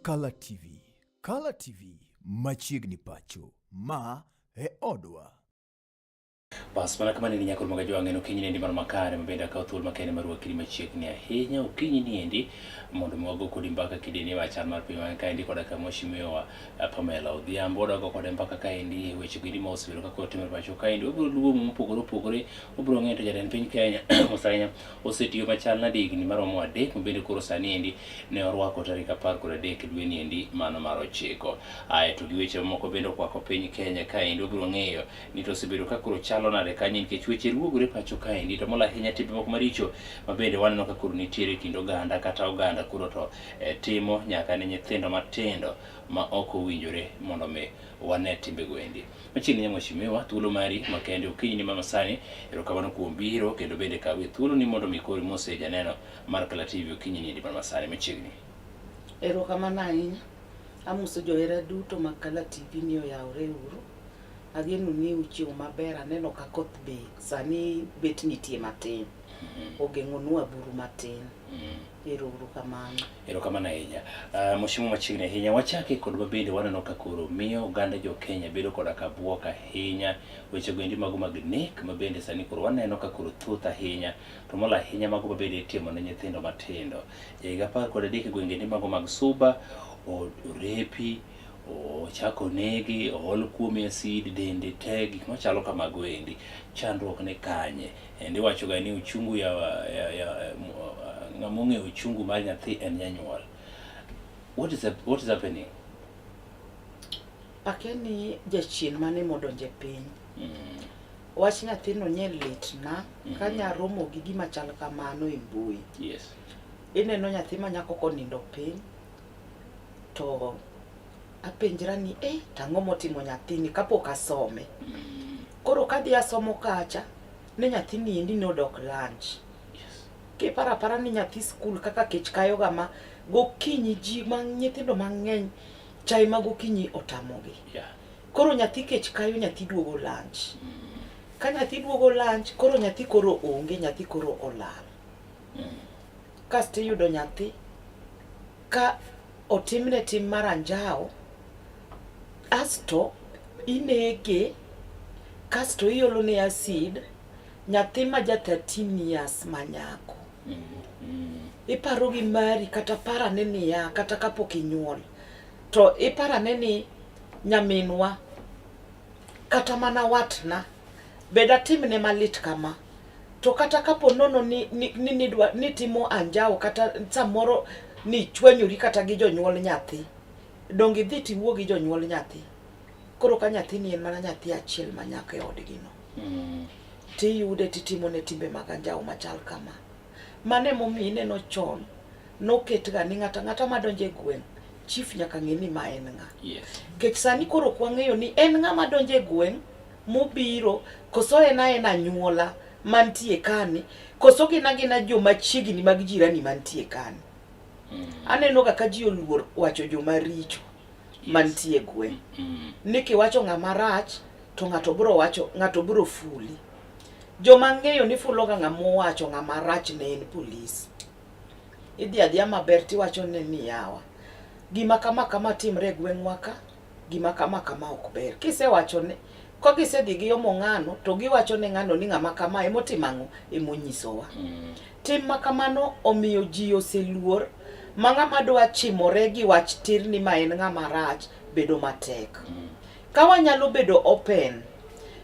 Color TV. Color TV machiegni pacho. Ma e odwa. Bas mana kama ni nyakol magajo ang'eno kinyi nendi mar makare mabende akaw thuol makende mar wakili machiegni ahinya okinyi niendi mondo mwago kodi mbaka kideni wachal mar piny kaendi koda ka Mheshimiwa Pamela Odhiambo odago kode mbaka kaendi weche gidi ma osebedo kaka otimore pacho kaendi obiro luwo mopogore opogore obiro ng'eto jatend piny Kenya Musanya osetiyo machal na digni maromo 3 mabende koro sani endi ne orwako tarik 13 dwe niendi mano mar 9 ae to gi weche moko bende okwako piny Kenya kaendi obiro ng'eyo ni to osebedo ka koro chalo nade kanyo nikech weche luogore pacho kaendi to mola ahinya timbe moko maricho mabende waneno ka koro nitiere kind oganda kata oganda koro to timo nyaka ne nyithindo matindo ma ok owinjore mondo me wane timbe gwendi. Machiegni ya Mheshimiwa thuolo mari makende okinyi ni mama sani erokamano kuom biro kendo bende kawe thuolo ni mondo mikori mose janeno mar Color TV okinyi ni mama sani machiegni. Erokamano ahinya amuso johera duto mag Color TV ni oyawre uru. Ageno ni uchiwo maber aneno ka koth be sani bet nitie matin. Ogeng'onwa buru matin. Erokamano ahinya. Mheshimiwa machiegni ahinya wachake kod mabende waneno ka koro miyo oganda jo Kenya bedo koda ka buok ahinya weche gwendi mago mag nek mabende sani koro waneno ka koro thuth ahinya to mola ahinya mago mabende itimo ne nyithindo matindo. Higa 13 gwenge ni mago mag Suba orepi chako negi ol kuom acid dende te gik machalo kamago endi chandruok ne kanye endi wacho ga ni uchungu ya ng'among'e uchungu mar nyathi en nyanyuol. What is happening? Akeni jachien mane modonje piny wach nyathino nye litna kanya romo gi gima chal kamano e mbui. Yes. Ineno nyathi ma nyako konindo piny to apenjra ni tang'o motimo nyathini kapok asome. Koro kadhi asomo kacha ne nyathini endi nodok lunch. Kipara ni nyathi skul kaka kech kayo gama gokinyi ji nyithindo mang'eny chai ma gokinyi otamogi. Koro nyathi kech kayo nyathi duogo lunch. Ka nyathi duogo lunch koro nyathi koro onge nyathi koro olal. Kasto yudo nyathi ka otimne tim maranjao asto inege kasto iolo ne acid nyathi ma ja 13 years manyako. Iparo gi mari kata para neni ya kata kapok inyuol to ipara neni nyaminwa kata mana watna beda timne malit kama to kata kapo nono ni timo anjao kata samoro ni chwenyori kata gi jonyuol nyathi dongi dhi tiwuo gi jonyuol nyathi koro ka nyathi ni en mana nyathi achiel manyaka e odgi no tiyude titimo ne timbe mag anjao machal kama. Mane momi ineno chon noket ga ni ng'ata madonje gweng chief nyaka ng'e ni ma en ng'a. Yes. Kech sani koro kwang'eyo ni en ng'a madonje gweng mobiro koso en anyuola mantie kani koso gina joma chiegni mag jirani mantie kani. Aneno ka ji oluor wacho joma richo mantie gweng. Niki wacho ng'ama rach to ng'ato biro fuli. Joma ng'eyo ni fuloga ng'amo wacho ng'ama rach ne en polis. Idhi adhiya maber tiwacho ne ni yawa. Gima kama timre gweng'wa ka, gima kama ok ber. Kisewacho ne ko gisedhi gi yomo ng'ano to giwacho ne ng'ano ni ng'ama kama emotimang'o emonyisowa. Tim makamano omiyo ji oseluor ma ng'ama dwa chimore gi wach tirni ma en ng'ama rach bedo matek. Ka wanyalo bedo open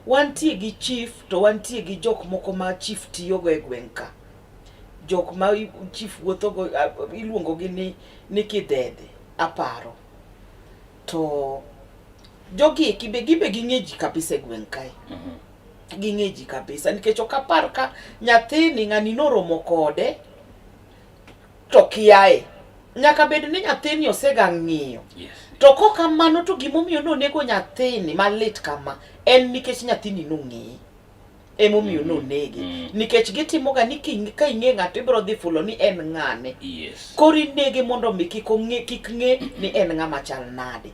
wantie gi chief to wantie gi jok moko ma chief tiyo go e gweng' ka. Jok ma chief wuotho go iluongo gi ni kidede aparo. To jogi gibe ging'eji kabisa e gweng' kae. Ging'eji kabisa nikech ok apar ka nyathini ng'ani noromo kode to kiae. Nyaka bed ni nyathini osega ng'iyo. To kokamano to gimomiyo nonego nyathini malit kama en nikech nyathini nong'eye. Emomiyo nonege. Nikech gitimoga ni ka ing'e ng'ato ibiro dhi fulo ni en ng'ane. Kori nege mondo mi kik ng'e ni en ng'ama chal nade.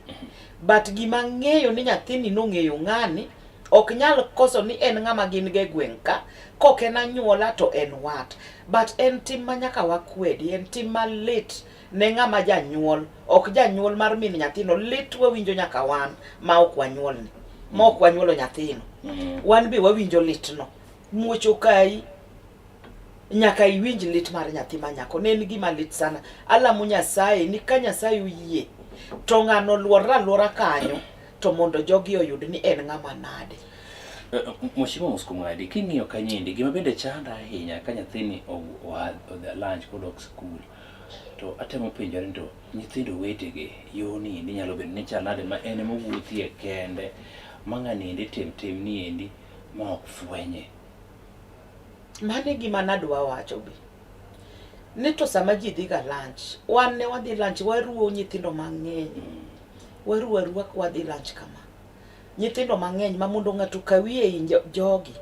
But gima ng'eyo ni nyathini nong'eyo ng'ani ok nyal koso ni en ng'ama gin ge gweng' ka kok en anyuola to en wat, but en tim ma nyaka wakwedi, en tim malit ne ng'ama janyuol, ok janyuol mar min nyathino, lit wawinjo nyaka wan ma ok wanyuolni, ma ok wanyuolo nyathino, wan be wawinjo litno, muocho kai nyaka iwinj lit mar nyathi ma nyako, ne en gima lit sana. Alamo Nyasaye ni ka Nyasaye oyie to ng'ano luora kanyo to mondo jogi oyud ni en ng'ama nade. Mheshimiwa Muskumwadi, king'iyo kanyendi gima bende chanda ahinya ka nyathini odhi lunch kodok skul, to atemo penjore to nyithindo wetege yoni ni nyalo bedo ni chalade ma en mowuothie kende ma ng'ani tim ni endi ma ok fwenye. Mane gima nadwa wacho be ni to sama ji dhi ga lunch, wan ne wadhi lunch waruo nyithindo mang'eny, waruo wadhi lunch kama nyithindo mang'eny ma mondo ng'ato kawie i jogi.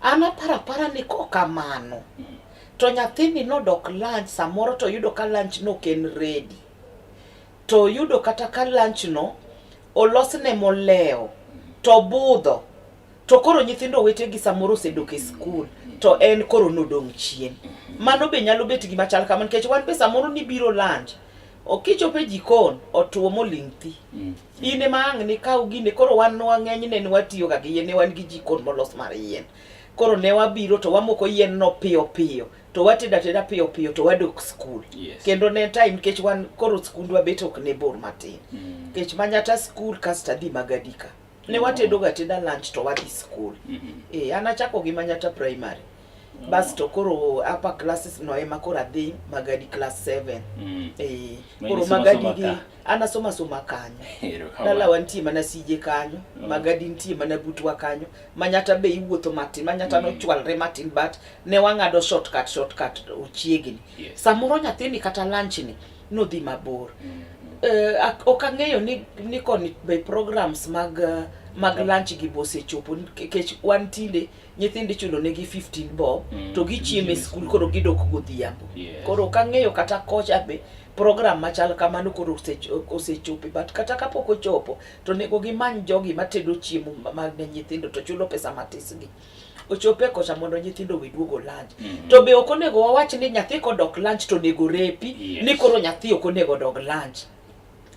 An apara ni kokamano to nyathini nodok lunch samoro to yudo ka lunch no ken ready, to yudo kata ka lunch no olosne moleo to budho, to koro nyithindo wetegi samoro osedok e skul to en koro nodong' chien. Mano be nyalo bet gima chal kama, nikech wan be samoro ni biro lunch okichope jikon otuo moling' thi, ine ma ang' ni kaw gine. Koro wan wang'eny ne watiyo ga gi yien, ne wan gi jikon molos mar yien, koro ne wabiro to wamoko yien no piyo to wateda piyo to wadok skul. Kendo ne time nikech wan koro skundwa bet ok ne bor matin, nikech Manyata skul kasta dhi Magadika, ne watedo ga teda lunch to wadhi skul. An achako gi Manyata primary, bas to koro upper classes no ema koro adhi Magadi class 7. Koro Magadi gi anasoma kanyo, dala wantie mana sije kanyo, Magadi ntie mana butwa kanyo, Manyata be iwuotho matin, Manyata no chwalre matin, but ne wang'ado shortcut ochiegni. Samoro nyathini kata lunch ni no dhi mabor. Ok ang'eyo ni koni be programs mag lunch gi bose chopo, nikech wan tinde nyithindi chulo negi 15 bob to gichieme skul koro gidok godhiambo. Koro ok ang'eyo kata kocha be program machal kamano koro osechope, but kata kapok ochopo to nego gimany jogi matedo chiemo mag nyithindo to chulo pesa matisgi ochope kocha mondo nyithindo we duogo lunch. To be ok onego wawach ni nyathi kodok lunch to nego repi, ni koro nyathi ok onego dog lunch.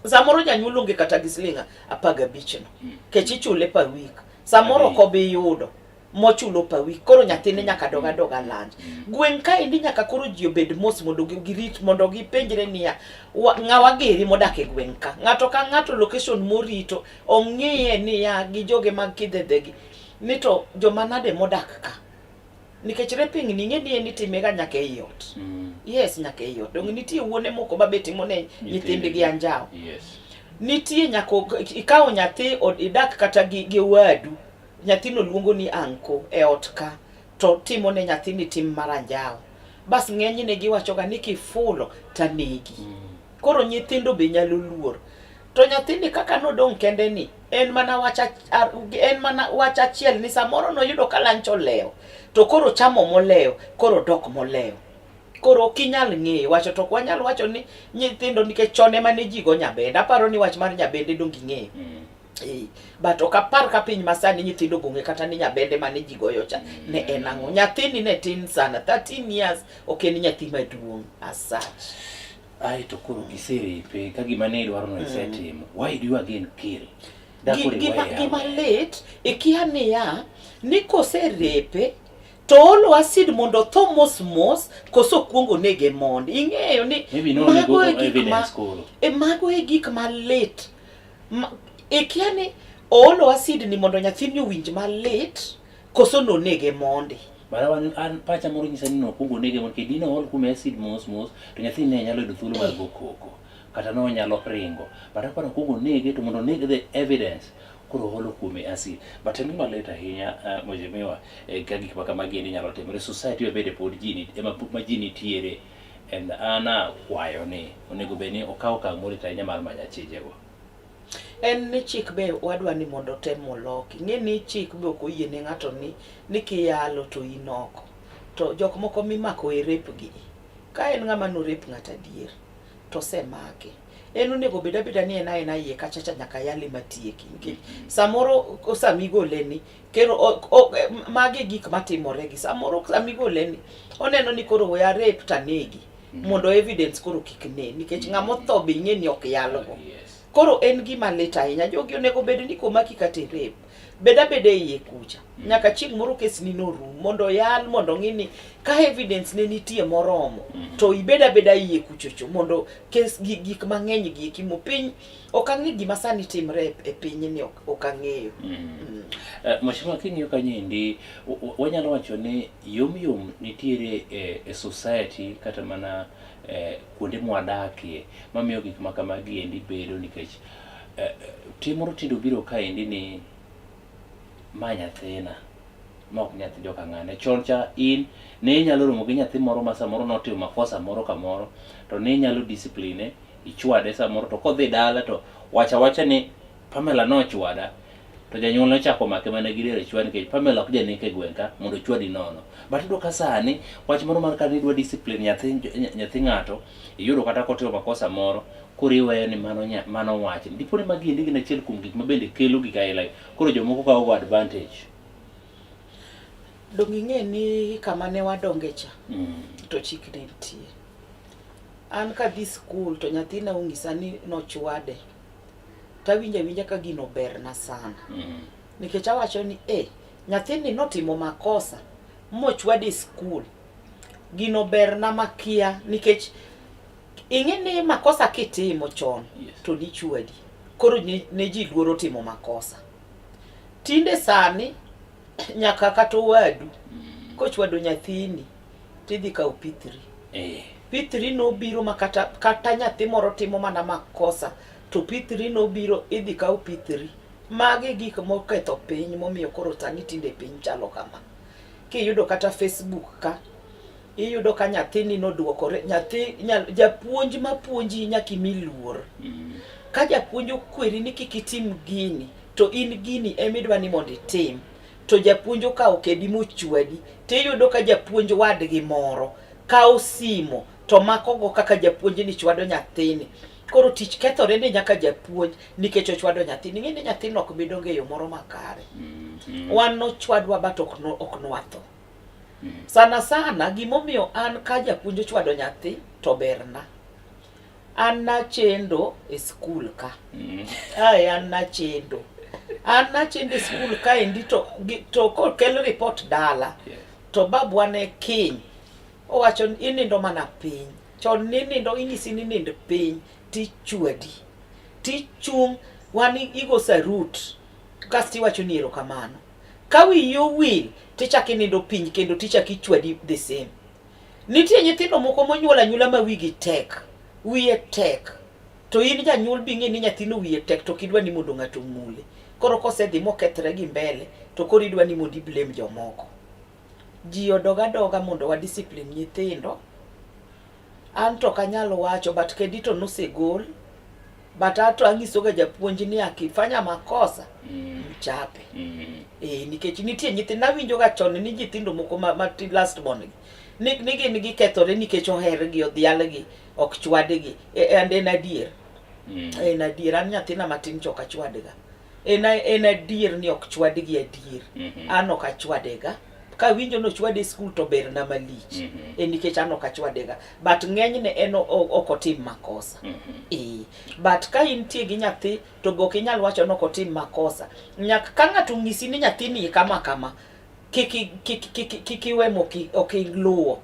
Samoro janyuol onge kata gi siling' 15 no, kech ichule per week, samoro kobi yudo mochulo per week, koro nyathine nyaka doga lunch. Gweng' ka indi nyaka koro ji obed mos mondo girit, mondo gipenjre niya ng'awa geri modak e gweng' ka, ng'ato ka ng'ato location morito ong'iye niya gi joge mag kidhedhegi ni to joma nade modak ka, nikech reping ni ng'eni en itimega nyaka e ot. Yes, nyaka e ot. Dong nitie wuone moko ba betimo ne nyithindgi anjao. Nitie nyako ikawo nyathi idak kata gi wadu, nyathino luongo ni anko e ot ka, to timo ne nyathini tim maranjao. Bas ng'eny ne giwachoga ni kifulo tanegi. Koro nyithindo be nyalo luor. To nyathini kaka nodong' kende ni en mana wach achiel ni samoro no yudo ka lunch oleo, to koro chamo moleo, koro dok moleo. Koro kinyal ng'eyo wacho, to wanyal wacho ni nyithindo nikech chone mane ji go nyabende. Aparo ni wach mar nyabende dong' ing'eyo. But ok apar ka piny masani nyithindo gonge kata ni nyabende mane ji goyo cha ne en ang'o. Nyathini ne tin sana, 13 years ok en nyathi maduong' as such. Ai to koro giserepe ka gima ne dwaro no isetimo, why do you again kill? Gima late ikia niya ni koserepe to olo acid mondo tho mos koso kuongo nege mondi. Ing'eyo ni mago e gik ma late. Ikia ni olo acid ni mondo nyathini owinj ma late koso no nege mondi. Bara an pacha moro nyisa ni no kuongo nege mondo kidino ol kume acid mos to nyathini ne nyalo yudo thuolo mar go koko kata no nyalo ringo. Bara para kuongo nege to mondo nege the evidence koro holo kume acid. But en gima late ahinya Mheshimiwa ka gik ma kama gini nyalo timore. Society obede pod jini ma jini tiere, and ana kwayo ni onego beni okaw okang' morita ahinya mar manya chijego. En ni chik be wadwa ni mondo tem moloki. Ng'e ni chik be ok oyie ne ng'ato ni kiyalo to inoko. To jok moko mimako e rep gi, ka en ng'ama no rep ng'ata dier to semake. en onego bed abeda ni en aena iye kachacha nyaka yale matieki nikech samoro osamigoleni kero magi gik matimoregi samoro samigoleni oneno ni koro oya rape tanegi mondo evidence koro kik ne nikech ng'ama otho be ing'e ni ok yalgo koro en gima lit ahinya jogi onego bed ni komaki kata rape bed abeda iye kucha nyaka chieng' moro kesni norum mondo yal mondo ng'ini ka evidence ne nitie moromo to ibed abeda iye kuchocho mondo kes gik mang'eny gieki mo piny ok ang'e gima sani timre e piny ni ok ang'eyo. Mheshimiwa king'iyo kanyendi wanyalo wacho ni yom nitiere e society kata mana kuonde mwadakie mamiyo gik makamagi endi bedo nikech timoro tindo biro kaendi ni ma nyathina ma ok nyathi joka ng'ane chon cha in ne inyalo romo gi nyathi moro ma samoro notimo makosa moro kamoro to ne inyalo discipline ichwade samoro to kodhi dala to wacha ni Pamela nochwada to janyuol nochako make mana gi dere chwani nikech Pamela ok janeke gweng' ka mondo chwadi nono but iyudo ka sani wach moro mar kani idwa discipline nyathi ng'ato iyudo kata kotimo makosa moro koro iweyo ni mano wach ndipo ni magi endi gin achiel kuom gik mabende kelo gik aila koro jomoko kawo advantage. Dong' ing'e ni kama ne wadonge cha to chik ne nitie. An kadhi skul to nyathina ong'isa ni nochwade tawinja ka gino berna sana nikech awacho ni nyathini notimo makosa mochwade skul gino berna makia nikech ing'e ni makosa kitimo chon to nichwadi koro ne ji luoro timo makosa tinde sani nyaka kata wadu kochwado nyathini tidhi kawo P3 P3 no biro makata nyathi moro timo mana makosa to P3 no biro idhi kawo P3 magi gik moketho piny momiyo koro sani tinde piny chalo kama kiyudo kata Facebook ka iyudo ka nyathini noduokore nyathi japuonj mapuonji nyaka imiluor ka japuonj okweri ni kik itim gini to in gini emidwa ni mondo itim to japuonj okawo kedi mochwadi tiyudo ka japuonj wadgi moro kawo simo to makogo kaka japuonj ni chwado nyathini koro tich kethore ni nyaka japuonj nikech ochwado nyathini ng'e ni nyathino ok bi donge yo moro makare wan nochwadwa but ok nwatho sana gimomiyo an ka japuonj ochwado nyathi to berna an nachendo e skul ka an nachendo e skul ka endi to kokel report dala to babwa ne kiny owacho inindo mana piny chon nindo inyisi ni nind piny tichwadi tichung' wan igo sarut kasti wacho ni erokamano ka wiyi owil tichaki nindo piny kendo tichaki chwadi the same. Nitie nyithindo moko monyuol anyula ma wigi tek wiye tek to in janyuol bing'e ni nyathino wiye tek to kidwa ni mondo ng'ato mule koro kosedhi mokethre gi mbele to koro idwa ni mondo blame jomoko. Ji odoga mondo wa discipline nyithindo an to kanyalo wacho but kedito nosegol but ato ang'isoga japuonj ni akifanya makosa mchape nikech nitie nyithindo nawinjoga chon ni nyithindo moko ma last born nigi kethore nikech ohergi odhialgi ok chwadgi en adier en adier an nyathina matin chok achwadga en adier ni ok chwadgi adier an ok achwadega ka winjo no chwade skul to berna malich nikech an ok achwadega but ng'enyne en ok otim makosa but ka intie gi nyathi to gok inyal wacho no ok otim makosa nyaka ka ng'ato ng'isi ni nyathini kama kikiwe ok iluwo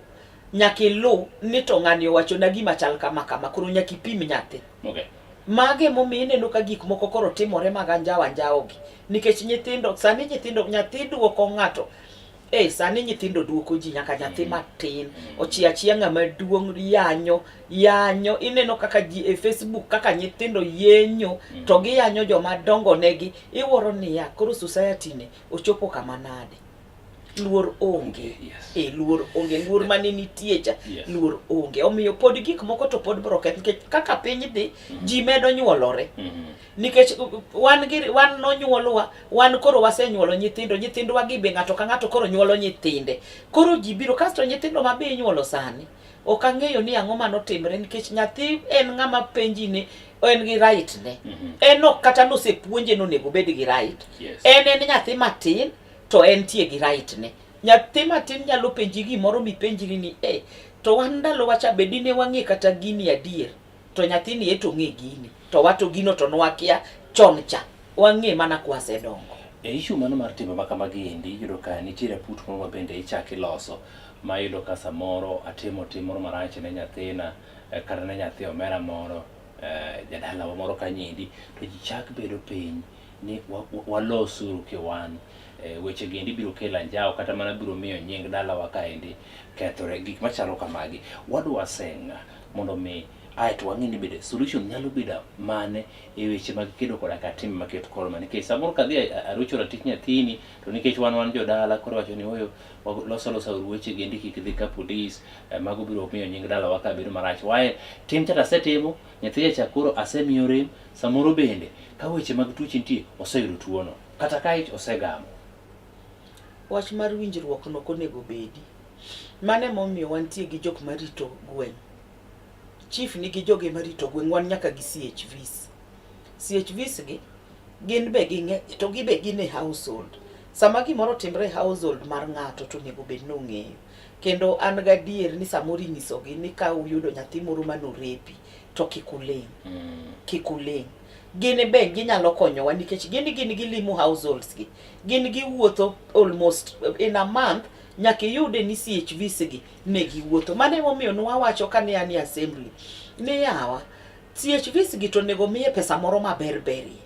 nyaka ilu ni to ng'ani owacho na gima chal kama koro nyaka ipim nyathi mage momiyo ineno ka gik moko koro timore mag anjawo gi nikech nyithindo sani nyathi duoko ng'ato sani nyithindo duoko ji nyaka nyathi matin ochiachia ng'ama duong' yanyo ineno kaka ji e Facebook kaka nyithindo yenyo to giyanyo joma dongo negi iworo niya koro society ne ochopo kama nade luor onge luor onge luor mane nitie cha luor onge omiyo pod gik moko to pod broket nikech kaka piny dhi ji medo nyuolore nikech wan nonyuolwa wan koro wasenyuolo nyithindwa gi be ng'ato ka ng'ato koro nyuolo nyithinde koro ji biro kasto nyithindo mabe inyuolo sani ok ang'eyo ni ang'o manotimre nikech nyathi en ng'ama penji ni en gi right ne en ok kata nosepuonje nonego bed gi right en nyathi matin to en tie gi right ne nyathi matin nyalo penji gimoro mipenjri ni to wan ndalo wacha bedine wang'e kata gini adier to nyathini to ng'e gini to wato gino to nwakia chon cha wang'e mana kwasedongo. Issue mano mar timbe makamagi endi yudo ka nitiere put moro mabende ichako iloso ma yudo ka samoro atimo tim moro marach ne nyathina kata ne nyathi omera moro jadalawa moro kanyendi to ji chak bedo piny ni walosuru kiwan weche gendi biro kelo anjao kata mana biro miyo nying dalawa kaendi kethore gik machalo kamagi wadwa senga mondo mi to wang'eni bede solution nyalo bedo mane e weche mag kedo koda ka tim maket kolma nikech samoro kadhi arucho ratich nyathini to nikech wan jodala koro wacho ni oyo loso weche gendi kik dhi ka police mago biro miyo nying dalawa ka bedo marach wae tim chata setimo nyathi cha koro asemiyo rem samoro bende ka weche mag tuoche nitie oseyudo tuono kata ka ich osegamo. Wach mar winjruok no konego bedi mane momiyo wantie gi jok marito gweng. Chief nigi joge marito gweng wan nyaka gi CHVs gi gin be ginge to gibe gine household sama gimoro timbre household mar ng'ato to nego bed no ng'eyo kendo an gadier ni samoro inyisogi ni ka uyudo nyathi moro manorepi to kikuleng gine be ginyalo konyowa nikech gin gilimo households gi gin giwuotho almost in a month nyaka yude ni CHVs gi ne giwuotho mane momiyo nwawacho kane ani assembly ni yawa CHVs gi to nego miye pesa moro maber berie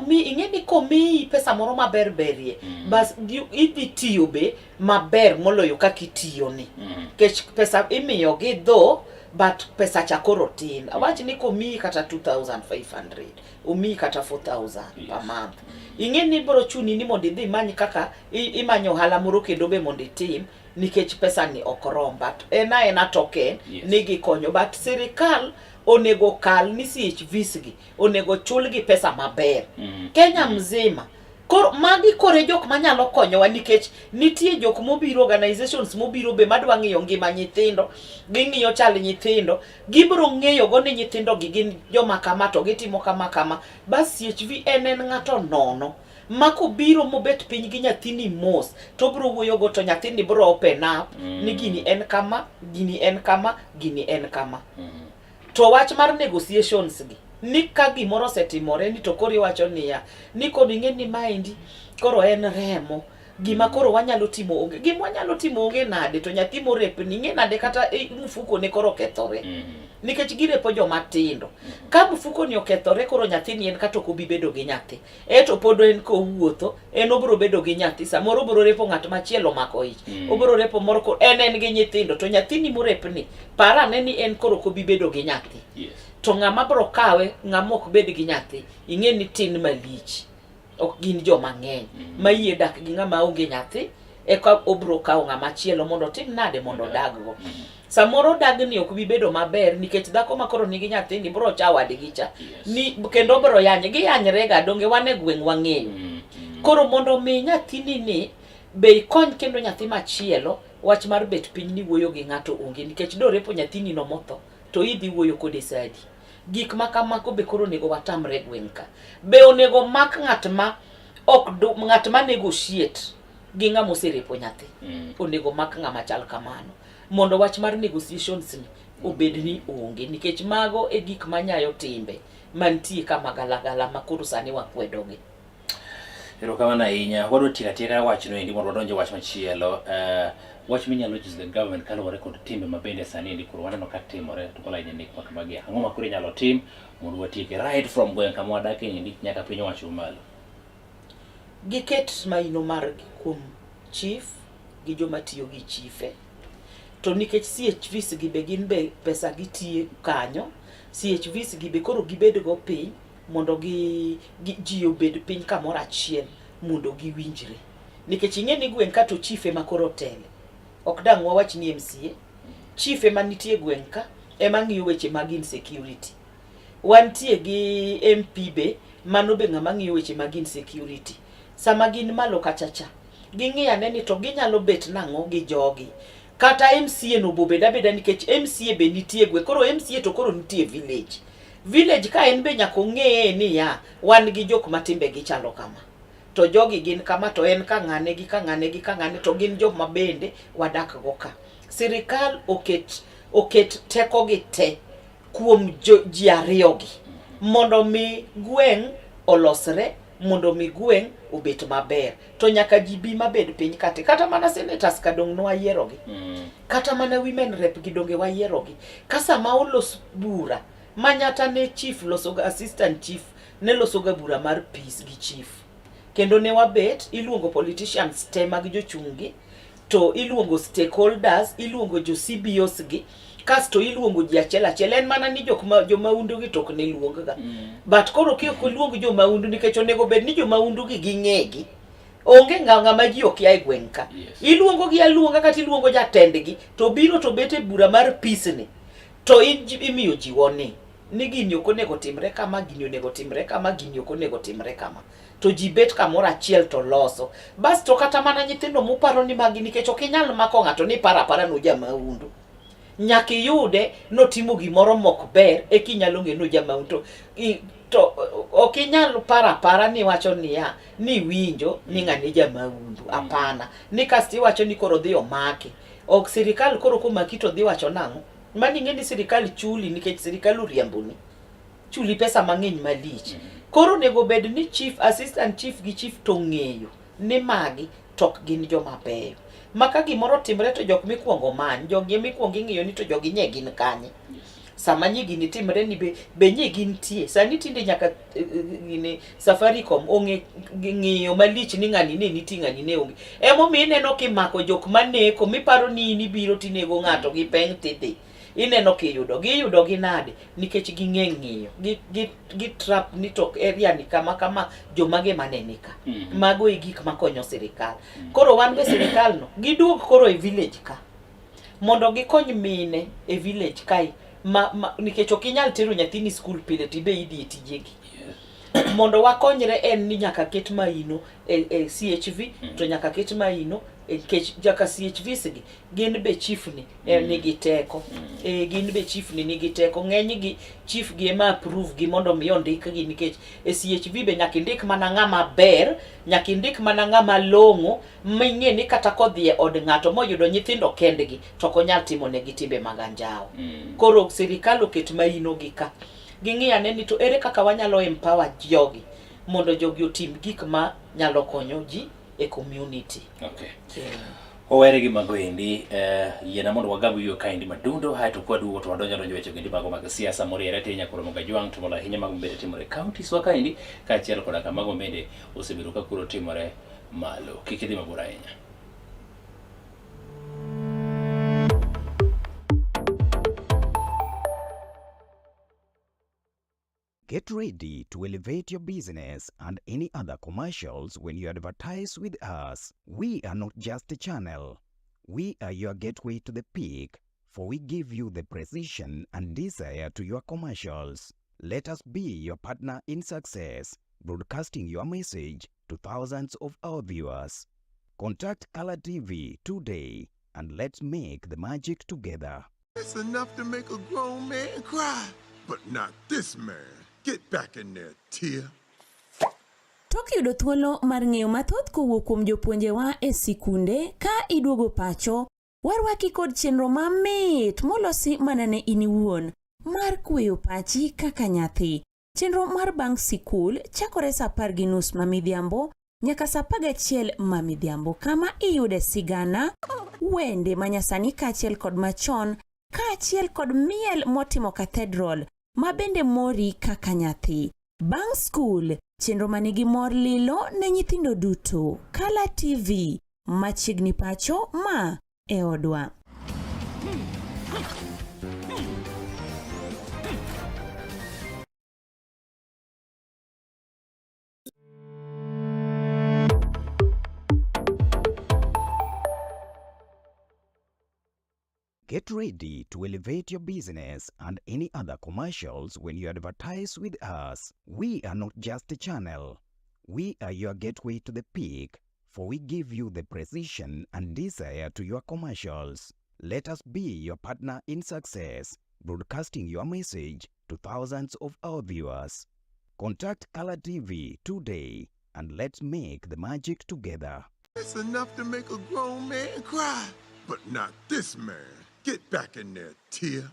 ing'eni komiyi pesa moro maber berie bas idhi tiyo be maber moloyo kaka itiyoni kech pesa imiyo gi dho but pesa chakoro tin awach ni komiyi kata 2,500 umiyi kata 4,000 per month ing'eni bro chuni ni mondo idhi many kaka imanyo ohala moro kendo be mondo itim nikech pesa ni ok rom but ena token nigi konyo but sirikal onego kal ni CHVs gi onego chul gi pesa maber Kenya mzima magi kore jok manyalo konyowa nikech nitie jok mobiro organizations mobiro be madwa ng'iyo ngima nyithindo ging'iyo chal nyithindo gibro ng'eyo go ni nyithindo gi gin joma kama to gitimo kama bas CHV en ng'ato nono mako biro mobet piny gi nyathini mos to bro wuoyo go to nyathini bro open up ni gini en kama gini en kama to wach mar negotiations gi ni ka gimoro setimore ni to koro iwacho niya ni kod ing'eni maendi koro en remo gima koro wanyalo timo onge gima wanyalo timo onge nade to nyathi morep ni ng'e nade kata mfuko ne koro kethore nikech girepo joma tindo ka mfuko ni okethore koro nyathini en kata obi bedo gi nyathi to pod en kowuotho en obro bedo gi nyathi samoro obro repo ng'at machielo mako ich obro repo moro ko en gi nyithindo to nyathini morepni para ne ni en koro obi bedo gi nyathi to ng'ama bro kawe ng'ama ok bed gi nyathi ing'e ni tin malich ok gin joma ng'eny mayie dak gi ng'ama onge nyathi eka obro kawo ng'ama chielo mondo tim nade mondo daggo samoro dagni ok bi bedo maber nikech dhako makoro nigi nyathi ni bro chawadgi cha ni kendo bro giyanyre ga donge wane gweng wang'eyo koro mondo mi nyathini ni be ikony kendo nyathi machielo wach mar bet piny ni wuoyo gi ng'ato onge nikech dorepo nyathini no motho to idhi wuoyo kode sadi gik makamako be koro nego watamre gweng ka be onego mak ng'at ma negotiate gi ng'ama oserepo nyathi onego mak ng'ama chal kamano mondo wach mar negotiations ni obed ni onge nikech mago e gik manyayo timbe mantie kama galagala makoro sani wakwedogi. Erokamano ahinya wadwa tieka wach no endi mondo wadonje wach machielo wach minyalo jiso the government kaluwore kod timbe mabende sani endi koro waneno ka timore to kola ine nik makamagi ang'o ma koro inyalo tim mondo watieke right from gweng kama wadakie endi nyaka piny owacho malo giket maino margi kuom chief gi joma tiyo gi chiefe to nikech CHVs gi be gin be pesa gitie kanyo CHVs gi be koro gibed go piny mondo ji obed piny kamoro achiel mondo giwinjre nikech ing'e ni gweng ka to chiefe makoro tele ok dang wawach ni MCA chiefe manitie gweng ka ema ng'iyo weche mag insecurity wantie gi MP be mano be ng'ama ng'iyo weche mag insecurity sama gin malo kachacha ging'iyo ane ni to ginyalo bet nang'o gi jogi kata MCA no bobeda nikech MCA be nitie gwe koro MCA to koro nitie village village ka en be nyaka ong'eye ni ya wan gi jok matimbe gi chalo kama, to jogi gin kama, to en ka ng'ane gi ka ng'ane gi ka ng'ane, to gin jok mabende wadak go ka. Sirikal oket teko gi te kuom ji ariyogi mondo mi gweng' olosre, mondo mi gweng' obet maber, to nyaka ji bi mabed piny kate, kata mana senators ka dong' nwayierogi, kata mana women rep gi donge wayierogi. Kasa ma olos bura manyata ne chief losoga, assistant chief ne losoga bura mar peace gi chief, kendo ne wabet iluongo politicians te mag jochungi, to iluongo stakeholders, iluongo jo CBOs gi, kasto iluongo ji achiel achiel. En mana ni jo maundu gi tok ne luong ga, but koro kiko luongo jo maundu nikech onego bed ni jo maundu gi ging'egi, onge ng'ama ji ok ya e gweng' ka. Iluongo gi aluonga kata iluongo jatendgi to biro to bet e bura mar peace ni, to imiyo ji warning ni gini ok onego timre kama, gini onego timre kama, gini ok onego timre kama, to ji bet kamoro achiel to loso. Bas to kata mana nyithindo muparo ni magi, nikech ok inyal mako ng'ato ni para para no ja maundu, nyaka yude notimo gimoro mok ber eki nyalo ng'e no ja maundu, to ok inyal para ni wacho niya ni winjo ni ng'ani ja maundu, apana ni kasti wacho ni koro dhi omaki. Ok sirikal koro komaki to dhi wacho nang'o? Mani ng'e ni sirikal chuli, nikech sirikal uriamboni, chuli pesa mang'eny malich. Koro nego bed ni chief, assistant chief gi chief to ng'eyo ni magi tok gin joma beyo, maka gimoro timre to jok mikwongo many, jogi mikwongo ing'iyo ni to jogi nye gin kanye. Sama nyigini timre ni be nye gin tie. Sani tinde nyaka Safaricom ong'e ng'iyo malich ni ng'ani ne niti, ng'ani ne onge. Emomiyo ineno kimako jok maneko miparo ni ibiro tinego ng'ato gi peng tidhi, ineno giyudo gi nade, nikech ging'e ng'iyo gi trap ni to area ni kama jomage maneni ka. Mago e gik makonyo sirikal. Koro wan be sirikal no giduog koro e village ka mondo gikony mine e village kai, nikech ok inyal tero nyathini skul pile tibe idhi e tijegi. Mondo wakonyre en ni nyaka ket maino e CHV, to nyaka ket maino kech jaka CHVs gi gin be chief ni nigi teko, gin be chief ni nigi teko. Ng'eny gi chief gi ema approve gi mondo mi ondik gi, nikech e CHV be nyaka indik mana ng'ama ber, nyaka indik mana ng'ama long'o, ming'e ni kata kodhi e od ng'ato moyudo nyithindo kendgi to ok onyal timo negi timbe mag anjawo. Koro sirikal oket maino gi ka, ging'i ane ni to ere kaka wanyalo empower jogi mondo jogi otim gik ma nyalo konyo ji e community. Okay. Owere gi mago endi, yiena mondo wagabu yo kaendi madundo, hai to kwaduogo to wadonjo wecho gendi mago mag siasa moriere te Nyakoro Mogajwang', to molo ahinya mago mbede timore counties wa kaendi, kaachiel koda kamago bende osebedo ka kuro timore malo. Kik idhi mabor ahinya. Get ready to elevate your business and any other commercials when you advertise with us. We are not just a channel. We are your gateway to the peak, for we give you the precision and desire to your commercials. Let us be your partner in success, broadcasting your message to thousands of our viewers. Contact Color TV today and let's make the magic together. It's enough to make a grown man cry, but not this man. Get back in there, Tia. Tok yudo thuolo mar ng'eyo mathoth kowuok kuom jopuonjewa e sikunde, ka iduogo pacho, warwaki kod chenro mamit molosi mana ne in iwuon mar kweyo pachi kaka nyathi. Chenro mar bang' sikul chakore saa 10:30 mamidhiambo nyaka saa 11 mamidhiambo, kama iyude sigana, wende manyasani kaachiel kod machon, kaachiel kod miel motimo cathedral ma bende mori kaka nyathi. Bang' skul, chenro manigi mor lilo ne nyithindo duto. Color TV, machiegni pacho ma e odwa. Get ready to elevate your business and any other commercials when you advertise with us. We are not just a channel. We are your gateway to the peak, for we give you the precision and desire to your commercials. Let us be your partner in success, broadcasting your message to thousands of our viewers. Contact Color TV today and let's make the magic together. It's enough to make a grown man cry, but not this man. Get back in there, Tia.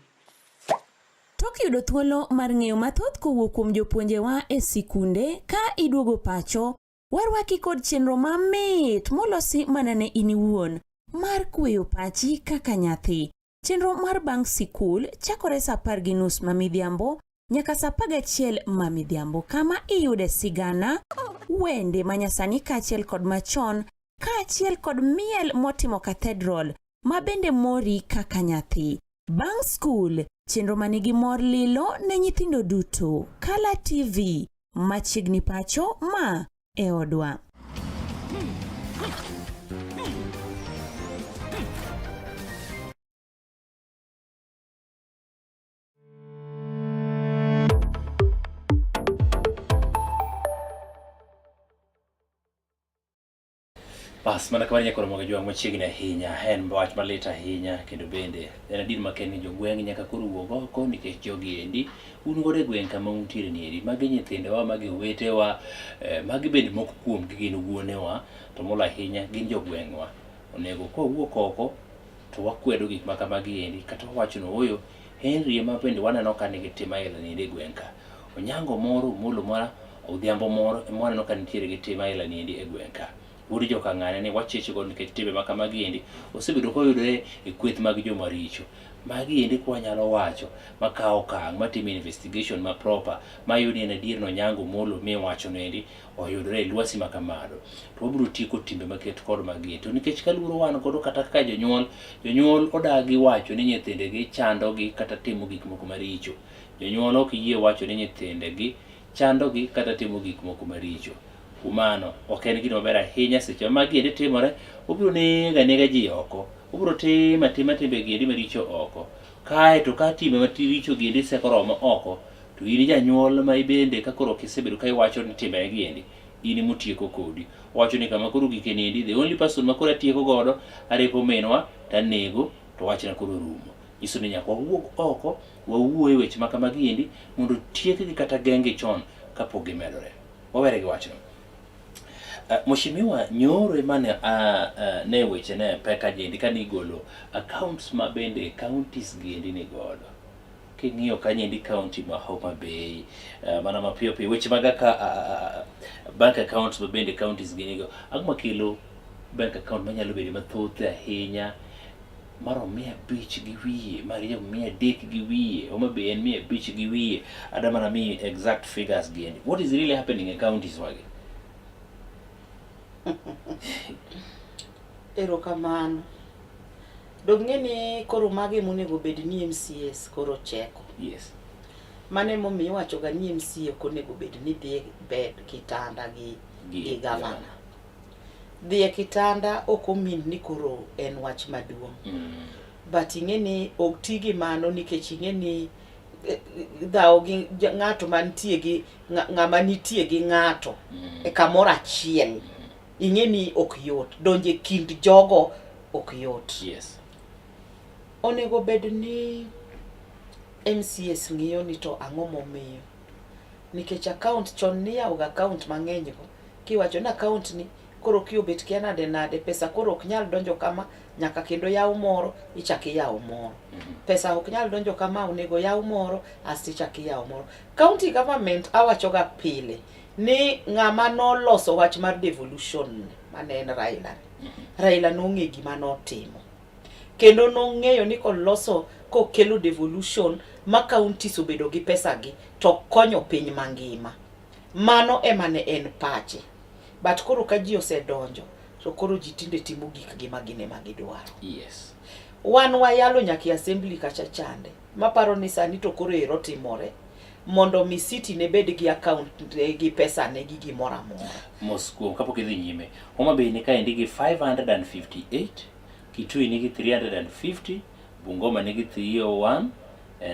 Tok yudo thuolo mar ng'eyo mathoth kowuok kuom jopuonjewa e sikunde ka iduogo pacho, warwaki kod chenro mamit molosi mana ne in iwuon mar kweyo pachi kaka nyathi. Chenro mar bang' sikul chakore saa 10:30 mamidhiambo nyaka saa 11 mamidhiambo, kama iyude sigana, wende manyasani kaachiel kod machon, kaachiel kod miel motimo cathedral ma bende mori kaka nyathi. Bang' skul, chenro manigi mor lilo ne nyithindo duto. Color TV, machiegni pacho ma e odwa. Bas mana kama nyakoro moga jwang machiegni ahinya, en wach malit ahinya, kendo bende en adier maken ni jogweng' nyaka koro wuog oko nikech jogi endi un godo e gweng' kama untiere ni eri. Magi nyithindewa, magi owetewa, magi bende moko kuom gi gin wuonewa, to molo ahinya gin jogweng'wa. Onego kowuok oko to wakwedo gik ma kamagi endi, kata wawacho no oyo Henry ema bende waneno ka nigi tim aila ni e gweng' ka. Onyango moro, mulo mora, odhiambo moro ema waneno ka nitiere gi tim aila ni e gweng' ka. Uri joka ng'ane ni wacheche go nikech timbe ma kamagi endi osebedo koyudore e kweth mag joma richo. Magi endi kwa nyalo wacho makawo okang' matimo investigation ma proper mayudi en adier no Nyango Molo miwacho no endi oyudore e lwasi ma kamano. To wabiro tieko timbe maket kod magi. To nikech kaluoro wan kodo kata ka jonyuol odagi wacho ni nyithindegi chandogi kata timo gik moko maricho. Jonyuol ok yie wacho ni nyithindegi chandogi kata timo gik moko maricho. Umano ok en gino maber ahinya seche ma giendi timore. Obiro nega ji oko, obiro tima timbe giendi maricho oko. Kae to ka timbe maricho giendi sekoromo oko, to in janyuol ma ibende ka koro kisebedo ka iwacho ni timbe giendi in motieko kodi. Wacho ni kama koro gike niendi, the only person ma koro atieko godo arepo minwa tanego to wachna koro rumo. Iso ni nyaka wawuog oko, wawuoye weche ma kamagi endi mondo tiekgi kata genge chon kapok gimedore. Wawere gi wachno. Mheshimiwa nyoro emane ne weche ne peka jendi kani golo accounts ma bende counties giendi ni godo. King'iyo kanyendi county ma Homa Bay, mana mapiyo piyo weche maga ka bank accounts ma bende counties giendi go. Agma kelo bank account manyalo bedo mathoth ahinya marom 500 gi wiye, Mariam 300 gi wiye, Homa Bay en 500 gi wiye. Adamana mi exact figures giendi. What is really happening in counties wage? Erokamano. Dong'eni koro magi monego bed ni MCS koro cheko. Yes. Mane momiyo wacho ga ni MCA konego bed ni dhi bed kitanda gi gavana. Dhi e kitanda ok omin ni koro en wach maduong'. But ing'eni ok tigi mano nikech ing'eni dhao gi ng'ato mantie gi ng'ama nitie gi ng'ato e kamoro achiel. Ing'eni ok yot, donje kind jogo ok yot. Yes. Onego bed ni MCS ng'iyo ni to ang'o momiyo. Nikech account chon ni yawo account mang'eny go. Kiwacho na account ni koro kiobet kia nade pesa koro ok nyal donjo kama nyaka kendo yaw moro ichaki yaw moro. Pesa ok nyal donjo kama onego yaw moro asti chaki yaw moro. County government awacho ga pile ni ng'ama noloso wach mar devolution mane en Raila nong'e gima notimo. Kendo nong'eyo ni koloso kokelo devolution ma counties obedo gi pesa gi to konyo piny mangima. Mano emane en pache. But koro ka ji osedonjo to koro ji tinde timo gik gi magine magidwaro. Yes. Wan wayalo nyaki assembly kacha chande. Maparo ni sani to koro ero timore. Mondo mi city ne bed gi account gi pesa ne gi gimora mora. Moscow kapok idhi nyime. Homa Bay ni kaendi gi 558, Kitui nigi 350, Bungoma nigi 301,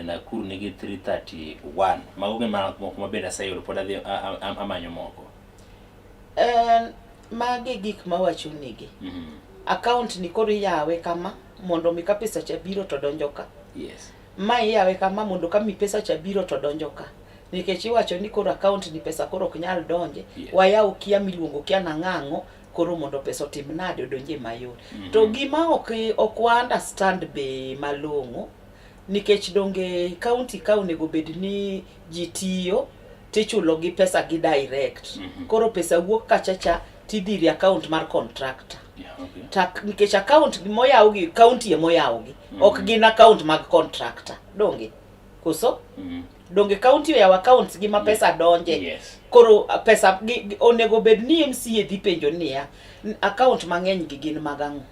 Nakuru nigi 331. Mago gin moko mabende aseyudo pod adhi amanyo moko. Magi gik mawacho nigi. Account ni koro yawe kama mondo mi ka pesa cha biro to donjo ka. Yes. ma iyawe kama mondo kami pesa cha biro to donjo ka. Nikech iwacho ni koro account ni pesa koro ok nyal donje. Wayaw kia miluongo kia nang'ango koro mondo pesa otim nade odonje mayot. To gima ok understand be malong'o nikech donge county ka onego bed ni jitiyo tichulo gi pesa gi direct. Koro pesa wuok kachacha tidhiri account mar contractor. Tak nikech account moyaw gi county e moyaw gi ok gin account mag contractor donge koso donge county oyaw accounts gi ma pesa donje. Koro pesa onego bed ni MCA dhi penjo niya account mang'eny gi gin mag ang'o.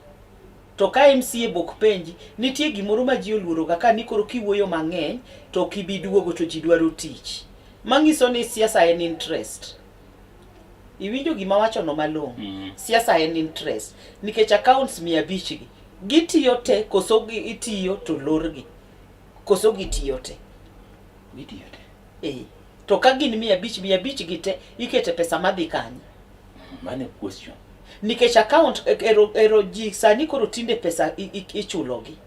To ka MCA bok penji nitie gimoro ma ji oluoro ka ni koro kiwuoyo mang'eny to kibiduogo to ji dwaro tich. Mangiso ni siasa en interest. Iwinjo gima wacho no malong'o. Siasa en interest. Nikech accounts 500 gi gitiyo te koso gi itiyo to lorgi. Koso gitiyo te. Gitiyo te. To ka gin 500 gi te ikete pesa madhi kanye. Mane question. Nikech account ero ji sani koro tinde pesa ichulo gi.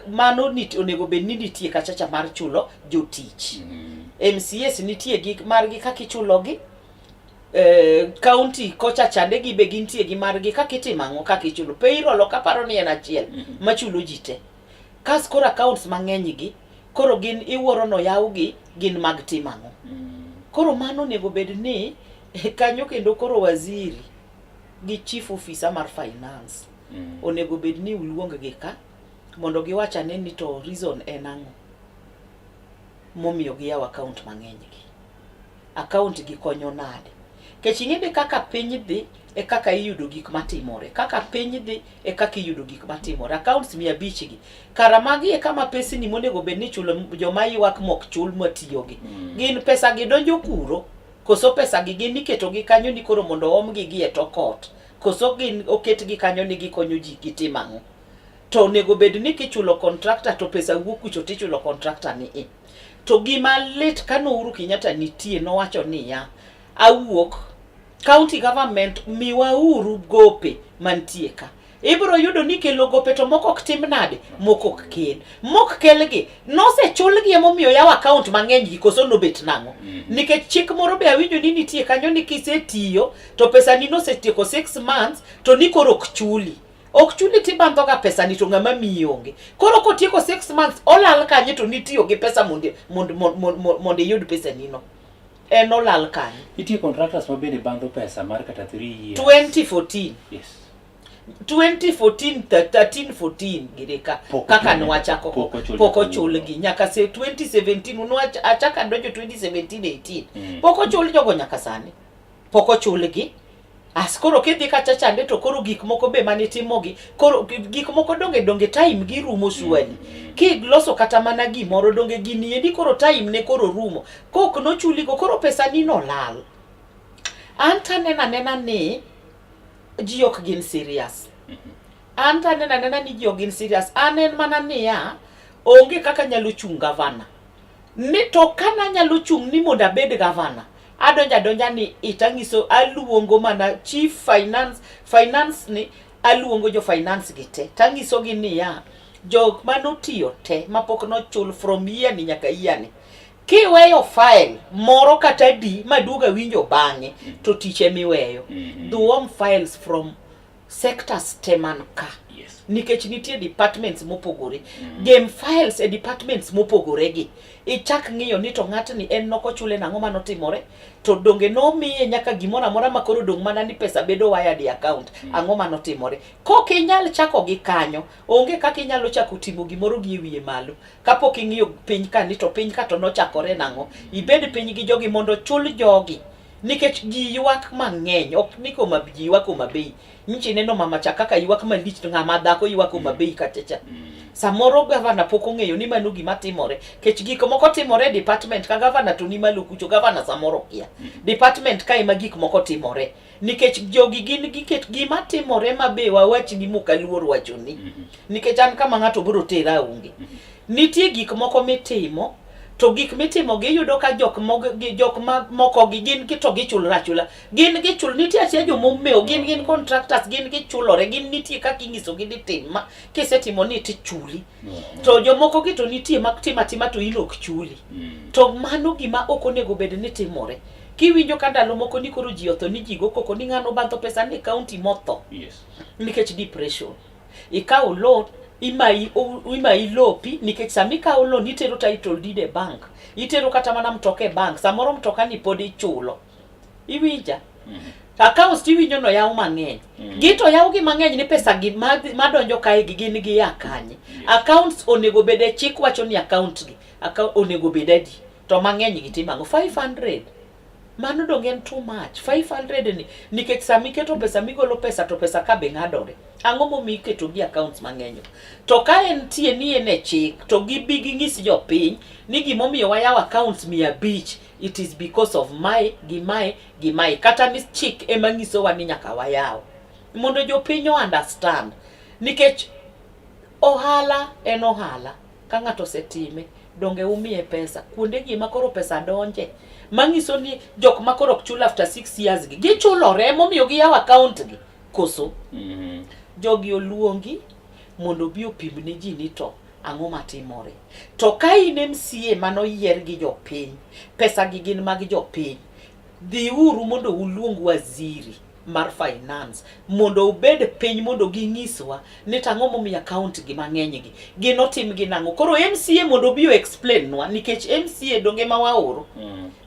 Mano onego bed ni nitie kachacha mar chulo jotich. MCS nitie gi margi kaka ichulo gi. County kocha chande gi be gintie gi margi kaka itimango kaka ichulo. Payroll kaparo ni en achiel machulo ji te. Kas koro accounts mang'eny gi koro gin iwuoro no yaw gi gin mag timango. Koro mano onego bed ni kanyo kendo koro waziri gi chief officer mar finance onego bed ni uluong gi ka mondo giwachane ni to reason en ang'o momiyo gi yaw account mang'eny gi. Account gi konyo nade. Kech ing'ede kaka piny dhi e kaka iyudo gik matimore. Kaka piny dhi e kaka iyudo gik matimore. Accounts 500 gi. Kara magi e kama pesa ni monego bed ni chulo joma ywak mok chul matiyo gi. Gin pesa gi donjo kuro. Koso pesa gi gin iketo gi kanyo ni koro mondo om gi e tokot. Koso gin oket gi kanyo ni gikonyo ji gitimang'o. To onego bed ni kichulo contractor to pesa wuok kucho tichulo contractor ni. To gima lit kano Uhuru Kenyatta nitie nowacho niya awuok county government miwa uru gope mantie ka. Ibro yudo ni kelo gope to moko ok tim nade moko ok kel. Mok kelgi nosechulgi emomiyo yaw account mang'eny gi koso nobet nang'o. Nikech chik moro be awinjo ni nitie kanyo ni kisetiyo to pesa ni nosetieko 6 months to ni koro ok chuli. Ok chuli tibandho ga pesa ni to ng'ama mionge. Koro kotieko 6 months olal kanye to nitiyo gi pesa mondo yud pesa nino. En olal kanye. Nitie contractors ma bende bandho pesa mar kata 3 years. 2014. Yes. 2014 13-14 gireka kaka nwachako poko chulgi nyaka se 2017 unwachaka donjo 2017-18 poko chul jogo nyaka sani poko chulgi askoro kidhi kacha chande to koro gik moko be manitimogi koro gik moko donge time gi rumo suwani loso kata mana gimoro donge gini endi koro time ne koro rumo kok no chuli go koro pesa ni no lal anta nena ni ji ok gin serious. Anta nena ni ji ok gin serious. Anen mana niya onge kaka nyalo chung gavana. Ni to kana nyalo chung ni mondo abed gavana. Adonja ni itangiso aluongo mana chief finance ni aluongo jo finance gite. Tangiso gi niya jok manotiyo te mapok no chul from year ni nyaka year ni. Kiweyo file moro kata di maduga winjo bang'e to tiche miweyo. The warm files from sectors temanka. Nikech nitie departments mopogore. Game files e departments mopogore gi. Ichak ng'iyo ni to ng'atni en nokochule nang'o manotimore to donge nomiye nyaka gimoro amora makoro dong' mana ni pesa bedo wired e account ang'o manotimore. Kok inyal chako gi kanyo onge kaka inyalo chako timo gimoro gi wiye malo kapok ing'iyo piny ka ni to piny ka to nochakore nang'o. Ibed piny gi jogi mondo chul jogi nikech ji ywak mang'eny ok niko ji ywak mabei. Nchi neno mama chakaka ywak malich ng'ama dhako ywak mabei kachacha. Samoro gavana pok ong'eyo ni mano gima timore. Kech gik moko timore department ka gavana to ni malo kucho gavana samoro kia. Department ka ema gik moko timore. Nikech jogi gin giket gima timore mabe wawachi ni mukaluor wachoni. Nikech an kama ng'ato biro tera onge. Nitie gik moko mitimo to gik mitimo gi yudo ka jok moko gi gin ki to gichulra chula gin gichul nitie achiel jomomeo gin contractors gin gichulore gin nitie kaka inyiso gi ditim ma kisetimo ni tichuli to jomoko gi to nitie matima to inok chuli to mano gima ok onego bed ni timore kiwinjo ka ndalo moko ni koro ji otho ni ji go koko ni ng'ano badho pesa ni county motho nikech depression ikawo loan imai lopi nikech sami kawo loan itero title deed e bank itero kata mana mtoke bank samoro mtoka ni pod ichulo iwinja accounts tiwinjo no yaw mang'eny gito yaw gi mang'eny ni pesa gi madonjo kae gi gin gi yakanye accounts onego bede chik wacho ni account gi onego bede di to mang'eny gi timango 500 mano dongen too much 500 ni nikech sami keto pesa migolo pesa to pesa ka be ng'adore ang'o momi keto gi accounts mang'eny to ka en tie ni ene chik to gi big ng'is jopiny ni gimomiyo wayaw accounts 500 it is because of my kata ni chik ema ng'iso wa ni nyaka wayaw mondo jopiny understand nikech ohala en ohala ka ng'ato setime donge umiye pesa kuonde gi makoro pesa donje mangiso ni jok makoro ok chul after 6 years gi gichulore momiyo gi yaw account gi koso jogi oluongi mondo bi opim ne ji ni to ang'o matimore to ka in MCA mano yier gi jopiny pesa gi gin mag jopiny dhi uru mondo uluong waziri mar finance mondo ubed piny mondo ginyiswa ni tang'o momiyo account gi mang'eny gi ginotim gi nang'o koro MCA mondo bio explain nwa nikech MCA donge ma waoro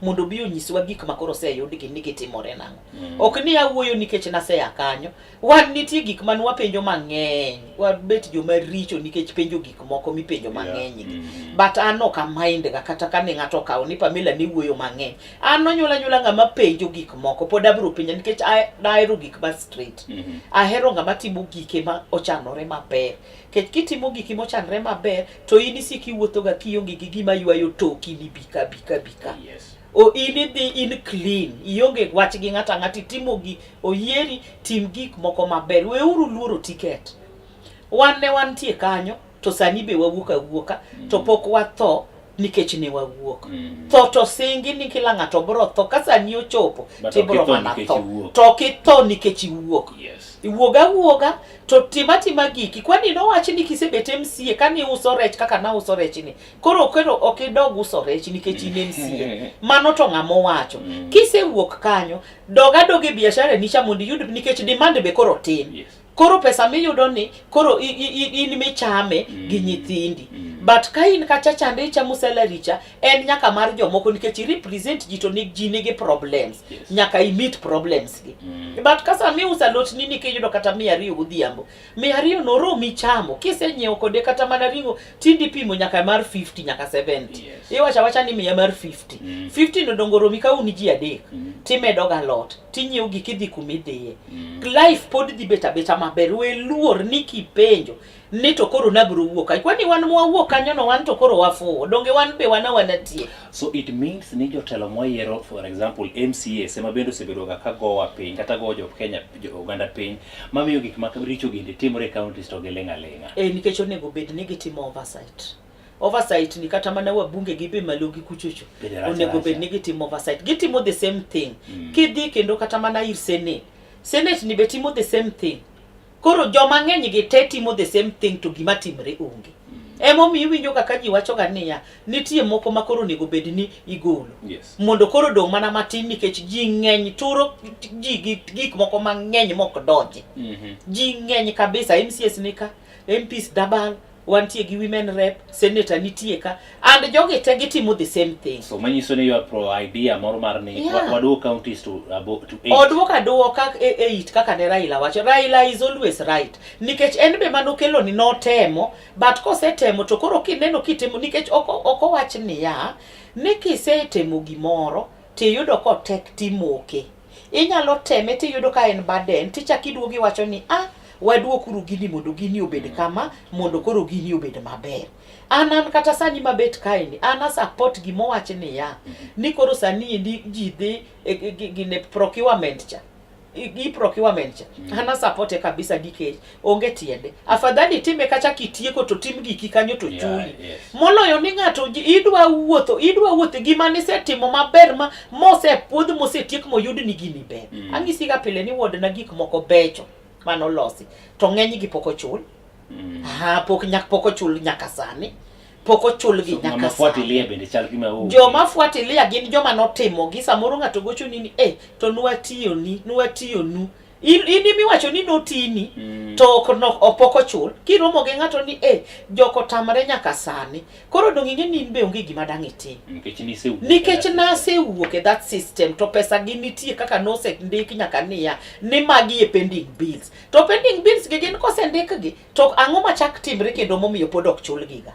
mondo bio nyiswa gik makoro seyud gi nigitimore nang'o ok ni awuoyo nikech naseya kanyo wan nitie gik man wapenjo mang'eny wabet joma richo nikech penjo gik moko mipenjo mang'eny gi but an ok mind ga kata ka ng'ato kawo ni Pamela ni wuoyo mang'eny an onyula ng'ama penjo gik moko pod abro penjo nikech ahero gik ma straight ahero ng'ama timo gike ma ochanore maber kech kitimo giki mochanore maber to in isiki wuotho ga kionge gi gima ywayo toki ni bika o ini in clean ionge wach gi ng'ati timo gi oyieri tim gik moko maber we uru luoro ticket wan tie kanyo to sani be wawuoka to pok watho nikech ne wawuok to singi ni kila ng'ato bro tho ka sani ochopo tibro mana tho to kitho nikech iwuok iwuoga to timatima giki kwani no wachi ni kisebet MCA kani uso rech kaka na uso rech ni koro okidog uso rech nikech in MCA mano to ng'amo wacho kisewuok kanyo doge biashara ni chamondi yud nikech demand be koro tin koro pesa miyudo ni koro in michame gi nyithindi but ka in kacha chande chamo salary cha en nyaka mar jomoko nikech represent ji to ji nigi problems nyaka i meet problems gi but kasa mi usalot nini kiyudo kata 200 godhiambo 200 no romi chamo kisenyiewo kode kata mana ringo tindi pimo nyaka mar 50 nyaka 70 iwacha ni 100 mar 50 no dongo romi ka uni ji adek timedo ga lot tinyiewo giki dhi kumidhiye life pod dhi beta maber we luor ni kipenjo ni to koro nabro wuok kwani wan mwawuok kanyo no wan to koro wafuo donge wan be wanatie so it means ni jotelo moyiero for example MCA sema bendo sebedo ga kagowa piny kata go jo Kenya Uganda piny mamiyo gik makricho ginde timore counties to gelenga nikech onego bed ni gitimo oversight ni kata mana wabunge gi be malogi kuchucho onego bed ni gitimo oversight gitimo the same thing kidhi kendo kata mana ir senate ni betimo the same thing koro joma ng'eny gi timo the same thing to gima timre onge emo mi winjo kaka ji wacho ga niya nitie moko makoro nego bed ni igolo mondo koro dong mana matin nikech ji ng'eny turo ji gik moko mang'eny mok donje ji ng'eny kabisa MCS nika MPs dabal wantie gi women rep senator nitie ka and jogi te gitimo the same thing so manyiso ni you are pro idea moro mar ni wadu counties to 8 odwoka 8 kaka ne Raila wacho Raila is always right nikech en be manokelo ni notemo but kosetemo to koro kineno kitemo nikech oko wach ni ya nikisetemo gimoro tiyudo ko tek timoke inyalo teme tiyudo ka en baden tichak iduogi wacho ni waduokuru gini mondo gini obed kama mondo koro gini obed maber anan kata sani mabet kaini ana support gimo wach ni ya ni koro sani ndi ji dhi gine procurement cha gi procurement cha hana support kabisa DK onge tiende afadhali time kacha kitieko to tim giki kanyo to chuli moloyo ni ngato idwa wuotho gima ni setimo maber ma mose puodh mose tiek moyud ni gini ber angisi ga pile ni wod na gik moko becho manolosi to ng'eny gi poko chul poko chul nyaka sani poko chul gi nyaka mafuatilia bende chal gima o jo mafuatilia gin joma notimo gi samoro ngato gocho nini to nuatiyo nu ini miwacho ni notini to opoko chul kiromo gi ngato ni joko tamre nyaka sani koro donginge ni be onge gima dang iti nikech nasewuok e that system to pesa gi nitie kaka nose ndiki nyaka niya ni magi e pending bills to pending bills gi gin kose ndik gi to ang'o machak timre kendo momiyo pod ok chul giga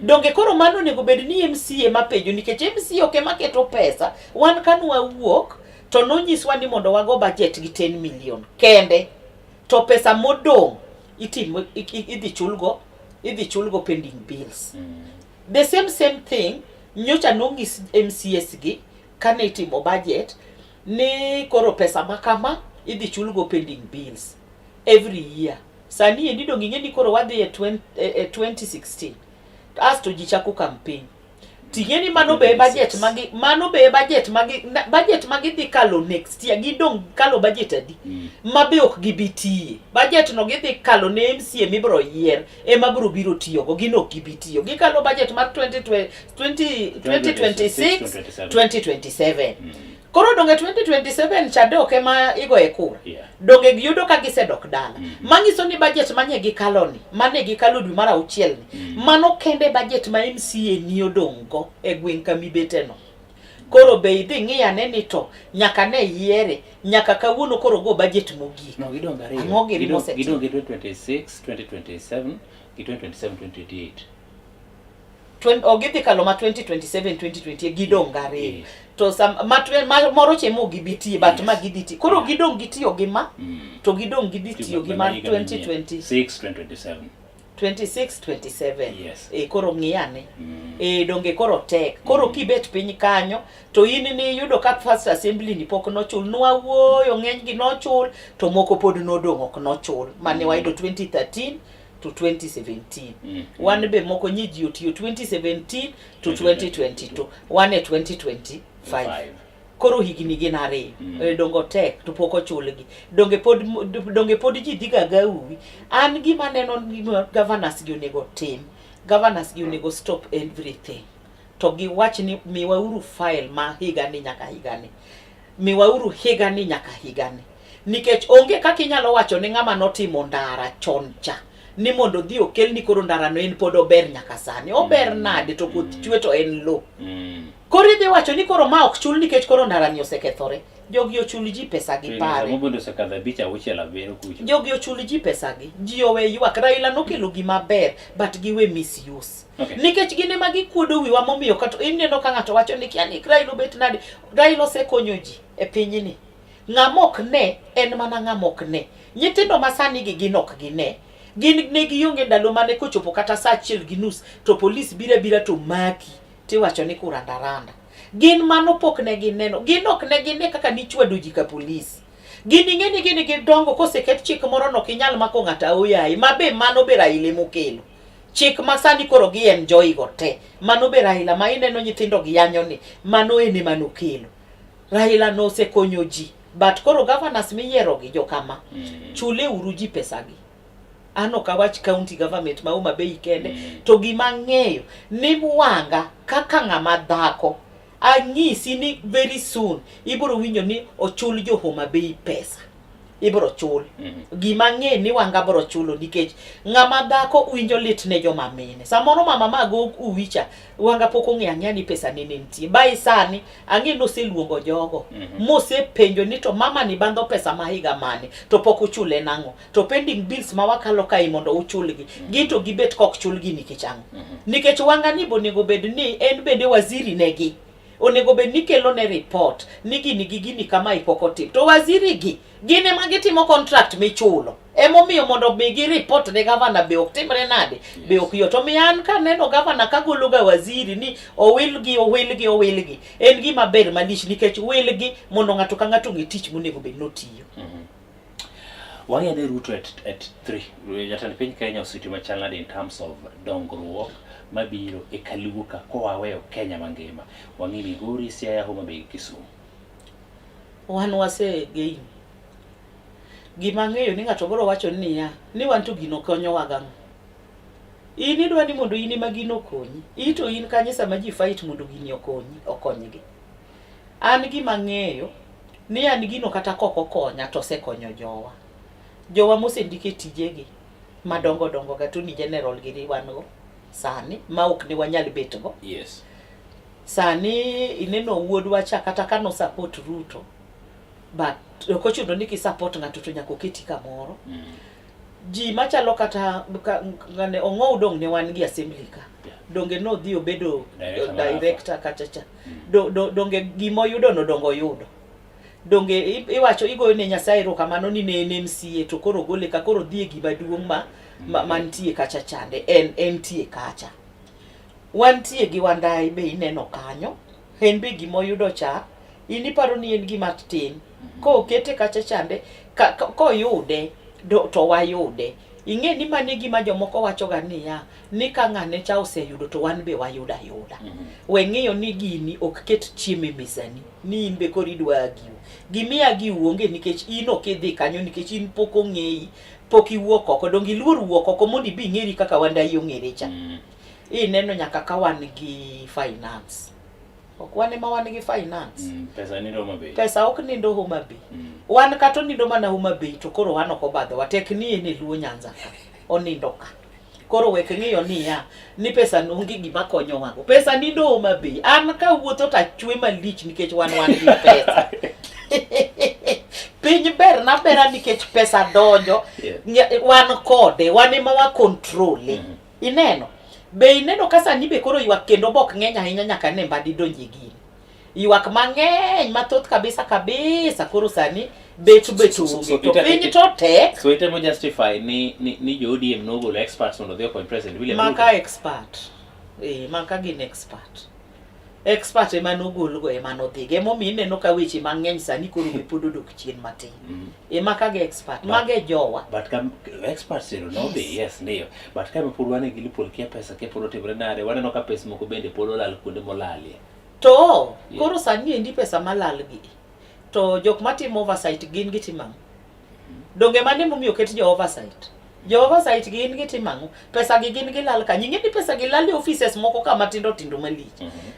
donge koro mano nego bed ni MCA mapejo nikech MCA oke maketo pesa wan kanwa wuok to nonyiswa ni mondo wago budget gi 10 million kende to pesa modong idhi chulgo pending bills the same thing nyocha nongis MCS gi kane itimo budget ni koro pesa makama idhi chulgo pending bills every year sani endi donginge ni koro wadhi 2016 asto jichako campaign tigeni mano be budget magi dhi kalo next year gidong kalo budget adi mabe ok gibitie budget no gidhi kalo ne MCA mibro yier ema biro tiyogo gino ok gibitiyo gikalo budget mar 2027 koro donge 2027 chadoke ma igo e kura donge giyudo ka gisedok dala mangiso ni budget manye gikalo ni mane gikalo dwe mar 6 ni mano kende budget ma MCA ni odongo e gweng kamibete no koro be idhi ng'iyane ni to nyaka ne yiere nyaka kawuono koro go budget mogi no gidong ariyo gidong 2026 2027 gi 2027 2028 ogidhi kalo ma 2027 2028 gidong gare to moro chemo gibitie but ma giditi koro gidong gitiyo gima to gidong giditiyo gima 2026 27 koro ng'iyane donge koro tek koro kibet piny kanyo to in ni yudo ka first assembly ni pok nochul nwawuoyo ng'eny gi nochul to moko pod nodong ok nochul mane wayudo 2013 to 2017 wan be moko nyiji otiyo 2017 to 2022 wane 2025 koro higni gin ariyo dongo tek to poko chulgi donge pod ji dhiga gawi an gima neno ni governors gi onego tim governors gi onego stop everything to gi wach ni miwauru file ma higani nyaka higani miwauru higani nyaka higani nikech onge kaka inyalo wacho ni ng'ama notimo ndara chon cha ni mondo dhi okel ni koro ndara no en pod ober nyaka sani ober nade to koth chwe to en lo koro dhi wacho ni koro ma ok chul nikech koro ndara ni osekethore jogi ochul ji pesa gi pare mobondo sekadha bicha uchela bero kucho jogi ochul ji pesa gi ji owe ywak Raila nokelo gima ber but giwe misuse nikech gine magi kuodo wiwa momiyo kata ineno ka ng'ato wacho ni kiani Raila bet nade Raila osekonyo ji e pinyni ng'amok ne en mana ng'amok ne nyithindo masani gi ginok gine gin ne gionge ndalo mane kochopo kata saa 1:30 to police bira to maki tiwacho ni kurandaranda gin mano pok ne gineno ginok ne gine kaka nichwado ji ka police gini gidongo koseket chik moro no kinyal mako ng'ata oyai mabe mano be Raila mokelo chik masani koro gi enjoy go te mano be Raila ma ineno nyithindo gi yanyo ni mano ene mano kelo Raila no se konyo ji but koro governors miyiero gi jokama chule uru ji pesa gi ano kawach county government ma Homa Bay kende to gima ng'eyo ni wanga kaka ng'ama dhako anyisi ni very soon ibiro winjo ni ochul jo Homa Bay pesa ibiro chul gima ng'e ni wanga biro chulo nikech ng'ama dhako winjo lit ne joma mine samoro mama mago uwicha wanga pok ong'e ni pesa nene nitie bai sani ang'e no seluongo jogo mose penjo ni to mama ni bando pesa ma higa mane to pok uchule nang'o to pending bills ma wakalo kai mondo uchulgi gito gibet kok chulgi nikech ang'o nikech wanga ni bonego bed ni en bende waziri negi onego bed ni kelo ne report ni gini kama ipokotim. To waziri gi gine magitimo contract michulo. Emomiyo mondo bigi report ne governor be ok timre nade, be ok yot. To mian ka neno governor kagologa waziri ni owilgi. En gima ber malich nikech wilgi mondo ng'ato ka ng'ato ng'e tich monego bed notiyo. Wang'e Ruto at 3. Jatend piny Kenya osetimo chal nade in terms of dongruok mabiro e Kaluka koa weyo Kenya mangima. Wang'e Migori, Siaya, Homa Bay, Kisumu. Wan wase gein. Gima ng'eyo ni ng'ato goro wacho niya, ni wan to gino konyo wagang'o. In idwa ni mondo in ema gino konyi. Ito in kanye sama ji fight mondo gini okonygi. An gima ng'eyo ni an gino kata koko konya to sekonyo jowa. Jowa mosendike tijegi madongo ga to ni general giri wango sani ma ok ni wanyal betgo. Yes. Sani ineno wuodwa cha kata kano support Ruto. But okochuno ni ki support ng'ato to nyaka oketi kamoro. Ji machalo kata ngane ong'ow dong ne wan gi assembly ka. Donge no dhi obedo director kachacha. Donge gimoyudo no dongo yudo. Donge iwacho igoyo ne Nyasaye erokamano ni ne en MCA to koro gole ka koro dhi e gima duong' mantie kacha chande en tie kacha. Wantie gi Wandai be ineno kanyo, en be gimoyudo cha, iniparo ni en gima tin. Ko okete kacha chande, ko yude to wayude. Ing'e ni mane gima jomoko wacho ga niya, ni ka ng'ane cha oseyudo to wan be wayuda yuda. Weng'eyo ni gini ok ket chiemo misani, ni in be koridwa agiu. Gimiya giu onge nikech in ok idhi kanyo nikech in pok ong'eyi, pok iwuok oko, dongi luor wuok oko mondo ibi ng'eri kaka Wandai ong'ere cha. Ineno nyaka ka wan gi finance. Ok wan ema wan gi finance. Pesa nindo Homa Bay. Pesa ok nindo Homa Bay. Wan kato nindo mana Homa Bay to koro wan ok obadho wa tek ni ene Luo Nyanza ka. Onindo ka. Koro wek ng'iyo niya ni pesa nonge gima konyo wago. Pesa nindo Homa Bay. An ka wuotho ta chwe malich nikech wan gi pesa. Piny ber na bera nikech pesa donjo. Wan kode, wan ema wa control. Ineno. Be ineno kasa ni be koro ywak kendo bok ng'eny ahinya nyaka ne mbadi donje gini. Ywak mang'eny mathoth kabisa koro sani betu to piny to tek. So itemo justify ni jo ODM no golo experts on the President William Ruto. Maka expert. Maka gin expert. Expert ema nogol go ema nodhige momi ineno ka weche mang'eny sani koro be pod odok chien matin. Maka ge expert, mage jowa. But kam experts no be yes ndio. But kam purwane gili polkia pesa ke polo timre nade waneno ka pesa moko bende polo lal kuonde molalie. To koro sani endi pesa malal gi. To jok matimo oversight gin gitimang'. Donge mane momiyo ket jo oversight. Jo oversight gin gitimang'. Pesa gi gin gilal ka. Nyinge ni pesa gilal e offices moko ka matindo malich.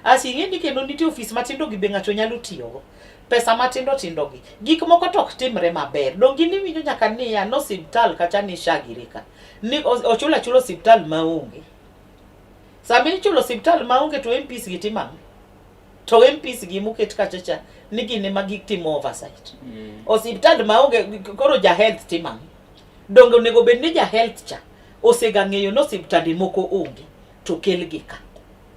Asi ing'e ni kendo nitie office matindo gi be ng'ato nyalo tiyogo. Pesa matindo gi. Gik moko tok timre maber. Donge ni winjo nyaka niya no hospital kacha ni shagirika. Ni ochula hospital maonge. Sami chulo hospital maonge to MPs gitimang'. To MPs gi muket kachacha ni gine magitimo oversight. Hospital maonge koro ja health timang'. Donge onego bed ni ja health cha osega ng'eyo no hospital moko onge to kelgi ka.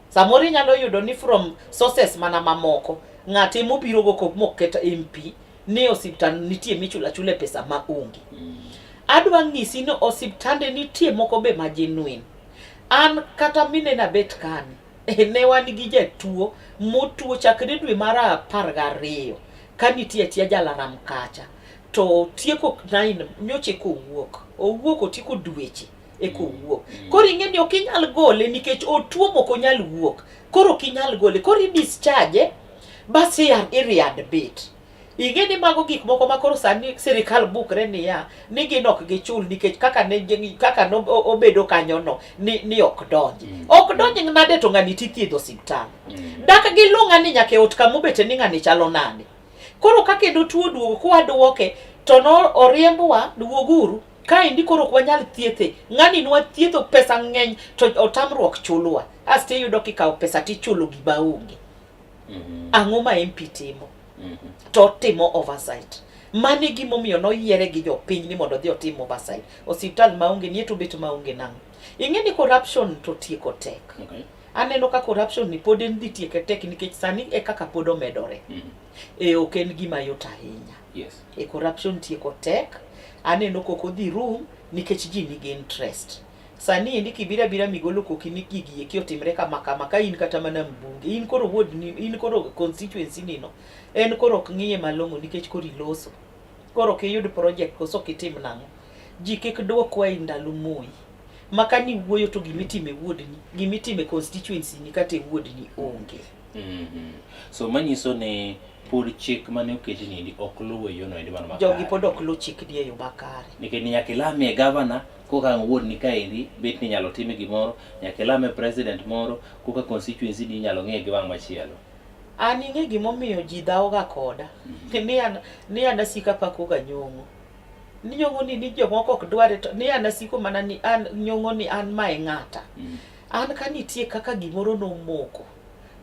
Samoro nyalo yudo ni from sources mana mamoko ng'ate mobiro go kok moket MP ni hospital nitie michula pesa ma onge. Adwa ng'isi ni hospitande nitie moko be ma genuine. An kata mine na bet kani ne wan gi jatuo motuo chakre dwe mar 12 ka nitie tia Jalaram kacha to tieko 9 nyoche ko owuok otieko dweche eko wuok. Koro ing'e ni ok inyal gole nikech otuo moko nyal wuok. Koro ok inyal gole, koro discharge basi iriad bit. Ing'e ni mago gik moko ma koro sani sirikal bukre niya ni gin ok gichul nikech kaka no obedo kanyo no ni ok donji. Ok donji nade to ng'ani tithiedho hospital. Dak gi lunga ni nyaka ot kamobete ni ng'ani chalo nade. Koro kaka tuo duogo kwa duoke to no oriembwa duoguru ka indi koro kwa nyal thiethe. Ng'ani nwa thietho pesa ng'eny to otamruok chulwa. Asti yudo kikawo pesa tichulo gi baonge. Ang'o ma MP timo? To timo oversight. Mane gimomiyo noyiere gi jopiny ni mondo dhi otim oversight. Hospital maonge ni to bet maonge nang'. Ing'e ni corruption to tieko tek. Aneno ka corruption ni pod en dhi tieke tek nikech sani e kaka pod omedore. Ok en gima yot ahinya. Yes. Corruption tieko tek. Aneno koko dhi rum nikech ji nigi interest. Sani endi kibira migolo koki ni gigi eki otimre kama ka in kata mana mbunge. In koro ward ni, in koro constituency ni no. En koro ok ng'iye malong'o nikech koro iloso. Koro kiyud project koso kitim nang'o. Ji kik duok wa ndalo moi. Maka ni wuoyo to gimitime ward ni, gimitime constituency ni kata ward ni onge. So manyiso ne pod chik mane oketi ni ndi ok luwe yono endi man makare. Jogi pod ok lu chik ni e yo makare. Nikech nyaka ilame governor koka ward ni kaendi bet ni nyalo time gimoro, nyaka ilame president moro koka constituency ni nyalo ng'e gi wang' machielo. An ing'e gimomiyo ji dhawoga koda. Ni an asika pakoga nyong'o. Ni nyong'o ni jomoko ok dware to ni an asiko mana ni an nyong'o ni an mae ng'ata. An ka nitie kaka gimoro nomoko.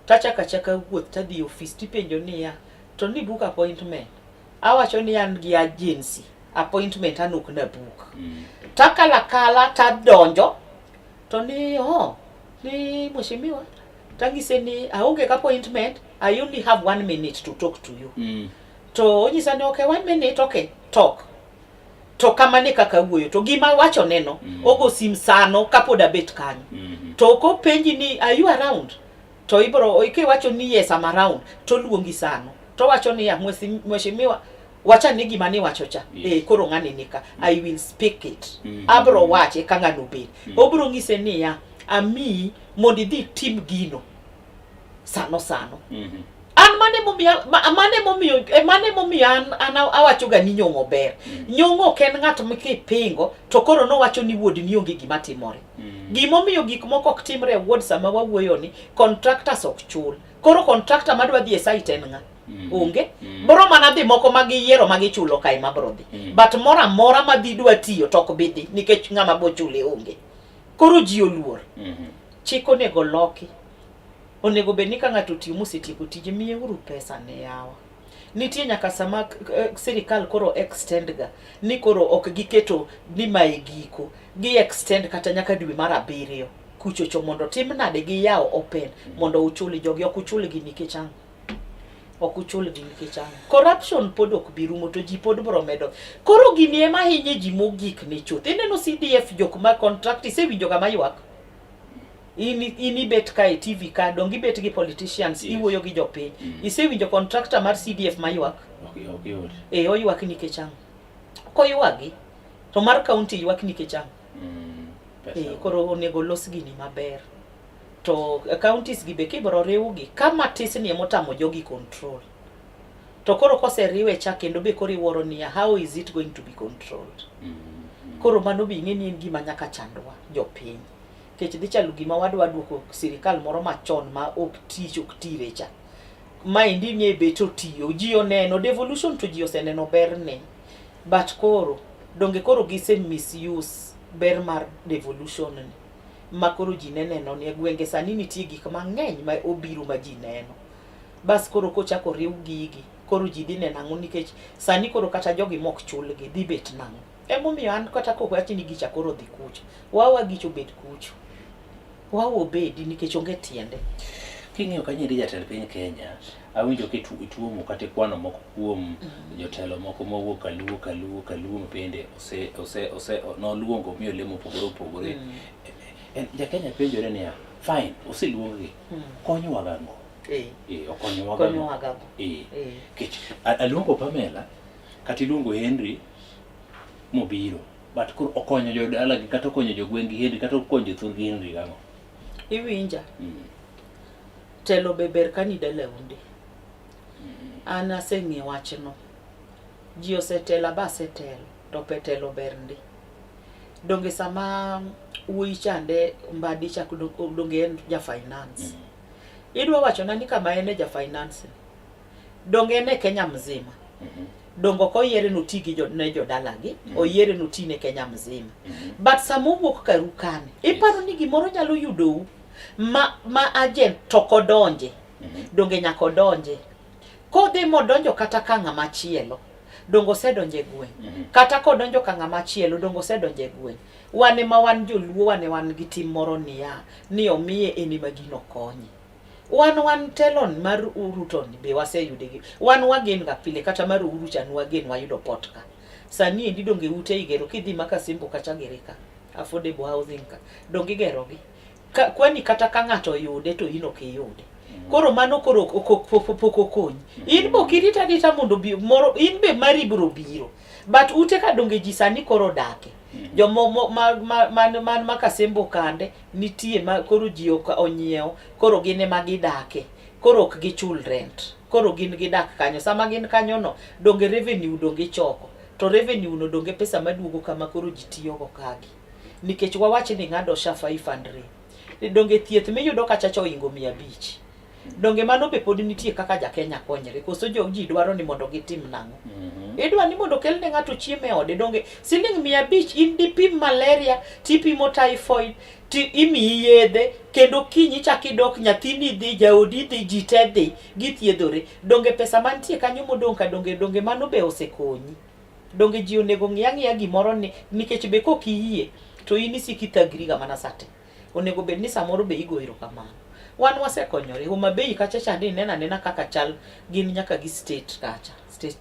Tachaka wuoth tadhi office tipenjo niya to ni book appointment. Awacho ni an gi agency appointment anok na book. Takala tadonjo to ni ni mheshimiwa tangise ni aonge appointment. I only have 1 minute to talk to you. To onyisa ni okay 1 minute okay talk. To kamane kaka wuoyo to gima wacho neno ogo sim sano kapoda bet kanyo. To ko penji ni are you around? To ibro ike wacho ni yes I'm around to luongi sano. To wacho ni ya mheshimiwa wacha ni gima ni wacho cha. Koro ng'ani nika I will speak it. Abro wache ka ng'ano bet. Obro ng'ise ni ya ami mondi dhi tim gino. Sano. An mane momiyo an awacho ga ni nyong'o ber. Nyong'o ken ng'at mikipingo to koro no wacho ni wuod ni onge gima timore. Gimomiyo gik moko ok timre e wuod sama wawuoyo ni contractors ok chul. Koro contractor madwa dhi e site en ng'a? Onge. Boro mana dhi moko magiyiero magichulo kae mabro dhi. But mora madhi dwa tiyo tok bidhi nikech ng'ama bo chule onge. Koro ji oluor. Chiko nego loki. Onego bed ni ka ng'ato tiyo mosetieko tije miye uru pesa ne yawa. Nitie nyaka sama sirikal koro extend ga ni koro ok giketo ni mae giko gi extend kata nyaka dwe mar 7 kuchocho mondo tim nade gi yawo open mondo uchuli jogi ok uchuli gi nikech ang'. Ok uchuli gi nikech ang'. Corruption pod ok birumo to ji pod bro medo. Koro gini ema hinye ji mogik ne chuth. Ineno CDF jok ma contract isewinjo ga mayuak. Ini bet ka e TV ka dongi bet gi politicians iwoyo gi jopiny. Isewinjo contractor mar CDF mayuak? Okay. Oyuak nikech ang'. Koyuagi to mar county yuak nikech ang'. Koro onego los gini maber. To counties gi be kibro riwgi kama tisni emotamo jogi control. To koro koseriwe cha kendo be koro iworo niya how is it going to be controlled? Koro mano bi ng'eni en gima nyaka chandwa jopiny. Kech dhi chalo gima wadwa duoko sirikal moro machon ma ok tire cha. Ma indi nye beto tiyo ji oneno devolution to ji oseneno berne. But koro donge koro gise misuse ber mar devolution ni. Ma koro ji neno ni gwenge sani nitie gik mang'eny ma obiro ma ji neno. Bas koro kochako riw gigi koro ji dhi neno ang'o nikech sani koro kata jogi mok chulgi dhi bet nang'o. Emomiyo an kata kowachi ni gicha koro dhi kucho. Wawa gicho bet kucho. Wawo bedi nikech onge tiende. King'eyo ka nyiri jatend piny Kenya, awinjo ke tuomo kata kwano moko kuom jotelo moko mowuok kaluo mapende noluongo miyo lemo opogore. Ja Kenya penjore niya, fine, oseluongi, konyowa gang'o? Okonyowa gang'o? Kech aluongo Pamela, kata iluongo Henry mobiro, but koro okonyo jodalagi kata okonyo jogweng'gi Henry kata okonyo thurgi Henry gang'o? Iwinja. Telo beber kanida laundi. An aseng'e wachno. Ji osetela ba setelo to petelo berndi. Donge sama wuoyi chande mbadi chak donge en ja finance. Idwa wacho nani kama ene ja finance. Donge ene Kenya mzima. Dongo ko yere no tigi ne jodalagi, oyere no tine Kenya mzima. But sama wuok karukane, iparo ni gimoro nyalo yudou ma agent tokodonje. Donge nyako donje. Kodhi modonjo kata ka ng'ama chielo dongo sedonje gweng. Kata kodonjo ka ng'ama chielo dongo sedonje gweng. Wane ma wan joluo wan gi tim moro ni omiye eni magino konyi. Wan telon mar urutoni be waseyude gi. Wan wagen ga pile kata mar uruchan wagen wayudo potka. Sani endi donge ute igero kidhi maka Simbo kacha gereka. Affordable housing ka. Donge igero gi. Kwani kata ka ng'ato yude to ino ke yude. Koro mano koro poko konyi. In bo kirita dita mondo moro in be mari bro biro. But ute ka donge ji sani koro dake. Jomo man makasembo kande nitie ma koro ji onyiewo koro gine magidake koro ok gichul rent koro gin gidak kanyo sama gin kanyo no donge revenue donge choko to revenue no donge pesa maduogo kama koro ji tiyo go kagi nikech wawachi ni ng'ado sha 500 donge thieth miyudo kacha cho ingo 500 donge mano be pod nitie kaka ja Kenya konyre koso ji dwaro ni mondo gitim nang'o idwa ni mondo kelne ng'ato chieme ode donge siling 500 in dipim malaria tipimo typhoid ti imi yedhe kendo kinyi chakidok nyathini dhi jaodi dhi jitedhi githiedhore donge pesa mantie kanyo modong ka donge mano be osekonyi donge ji onego ng'iya gimoro ni nikech be kokiyie to in isiki thagriga mana sate onego bed ni samoro be igoiro kamano wan wasekonyore Homa Bay kacha chande nena kaka chal gin nyaka gi state kacha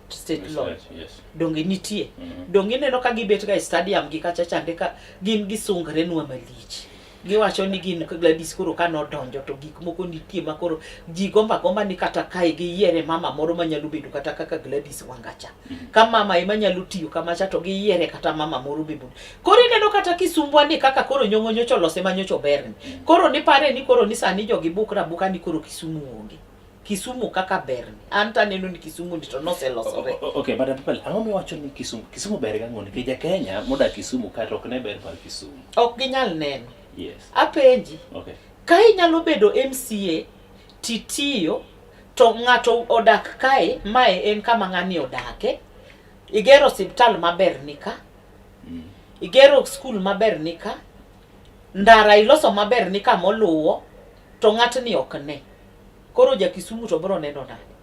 state law Yes. donge nitie donge neno ka gibet ga stadium gi kacha chande ka gin gisungre nwa malich giwacho ni gin Gladys koro kano donjo to gik moko nitie makoro ji gomba ni kata kai gi yiere mama moro manyalo bedo kata kaka Gladys Wangacha kama mama ema nyalo tiyo kama cha to gi yiere kata mama moro bedo koro neno kata Kisumbwa ni kaka koro nyongo nyocho lose manyocho berni koro ni pare ni koro ni sani jogi buka ni koro Kisumu onge Kisumu kaka berni anta neno ni Kisumu ndito nose losore Okay, madam Pal, ang'o miwacho ni Kisumu ber ga ng'oni ke Kenya moda Kisumu kata ok ne ber par Kisumu ok ginyal neno yes apenji okay ka inyalo bedo MCA titiyo to ng'ato odak kae mae en kama ng'ani odake igero hospital maber nika igero school maber nika ndara iloso maber nika moluwo to ng'atni ok ne koro ja Kisumu to bro neno nade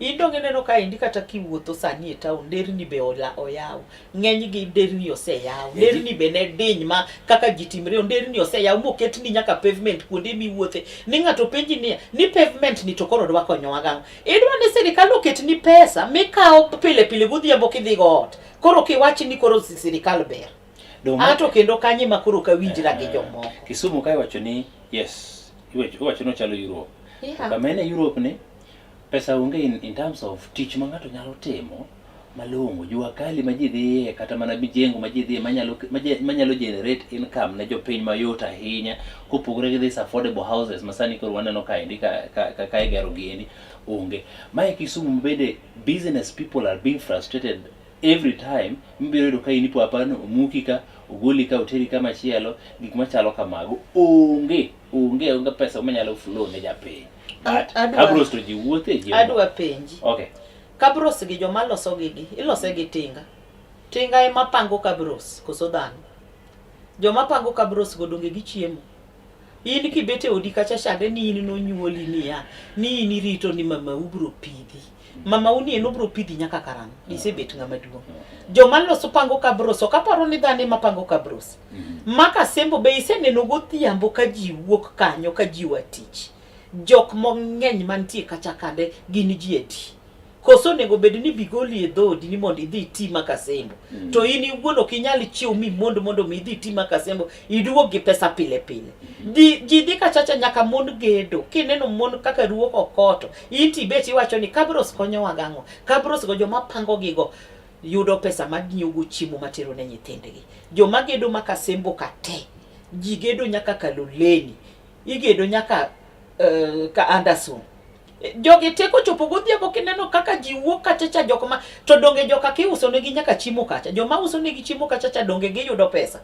idonge neno ka indi kata kiwuotho sani e town derni be oyaw ng'eny gi derni oseyaw derni be ne diny ma kaka gitimre derni oseyaw moket ni nyaka pavement kuonde miwuothe ni ng'ato penji ni pavement ni to koro dwa konyowa gang idwa ni sirikal oket ni pesa mikawo pile godhiambo kidhi go ot koro kiwachi ni koro sirikal ber ato kendo kanye makoro ka winjra gi jomoko Kisumu kai wacho ni yes iwacho no chalo Europe yeah. Kamene Europe ni pesa onge in terms of tich ma ng'ato nyalo timo malongo jua kali maji dhiye kata mana bijengo maji dhiye manyalo generate income ne jopiny mayot ahinya kopogore gi these affordable houses masani koro waneno ka indi ka igero gini onge mae Kisumu bede business people are being frustrated every time mbiro do ka inipo apano muki ka ugoli ka uteri kama chielo gik machalo kamago onge pesa manyalo flow ne japiny Kabros to ji wuothe ji adwa penji okay Kabros gi joma loso gigi ilose gi tinga ema pango Kabros koso dhano joma pango Kabros go donge gi chiemo in kibete odi kacha shande ni in no nyuoli ni in rito ni mama ubro pidhi mama uni eno bro pidhi nyaka karang isebet ng'ama duong joma loso pango Kabros okaparo ni dhani ma pango Kabros maka Sembo be iseneno godhiambo ka ji wuok kanyo ka ji watich jok mong'eny mantie kacha kande gin ji eti koso nego bed ni bigoli e dhodi ni mondo idhi ti maka Sembo to in iwuon ok inyal chiwo mi mondo mi idhi ti maka Sembo iduog gi pesa pile ji dhi kachacha nyaka mon gedo kineno mon kaka ruok okoto inti beti wacho ni Kabros konyo wagang'o Kabros go joma pango gigo yudo pesa madnyugo chiemo matero ne nyithindgi joma gedo maka Sembo kate ji gedo nyaka Kaloleni igedo nyaka ka Anderson jogi teko chopo godhiambo kineno kaka ji wuok kacha jokma to donge joka kiuso negi nyaka chiemo kacha joma uso negi chiemo kacha donge giyudo pesa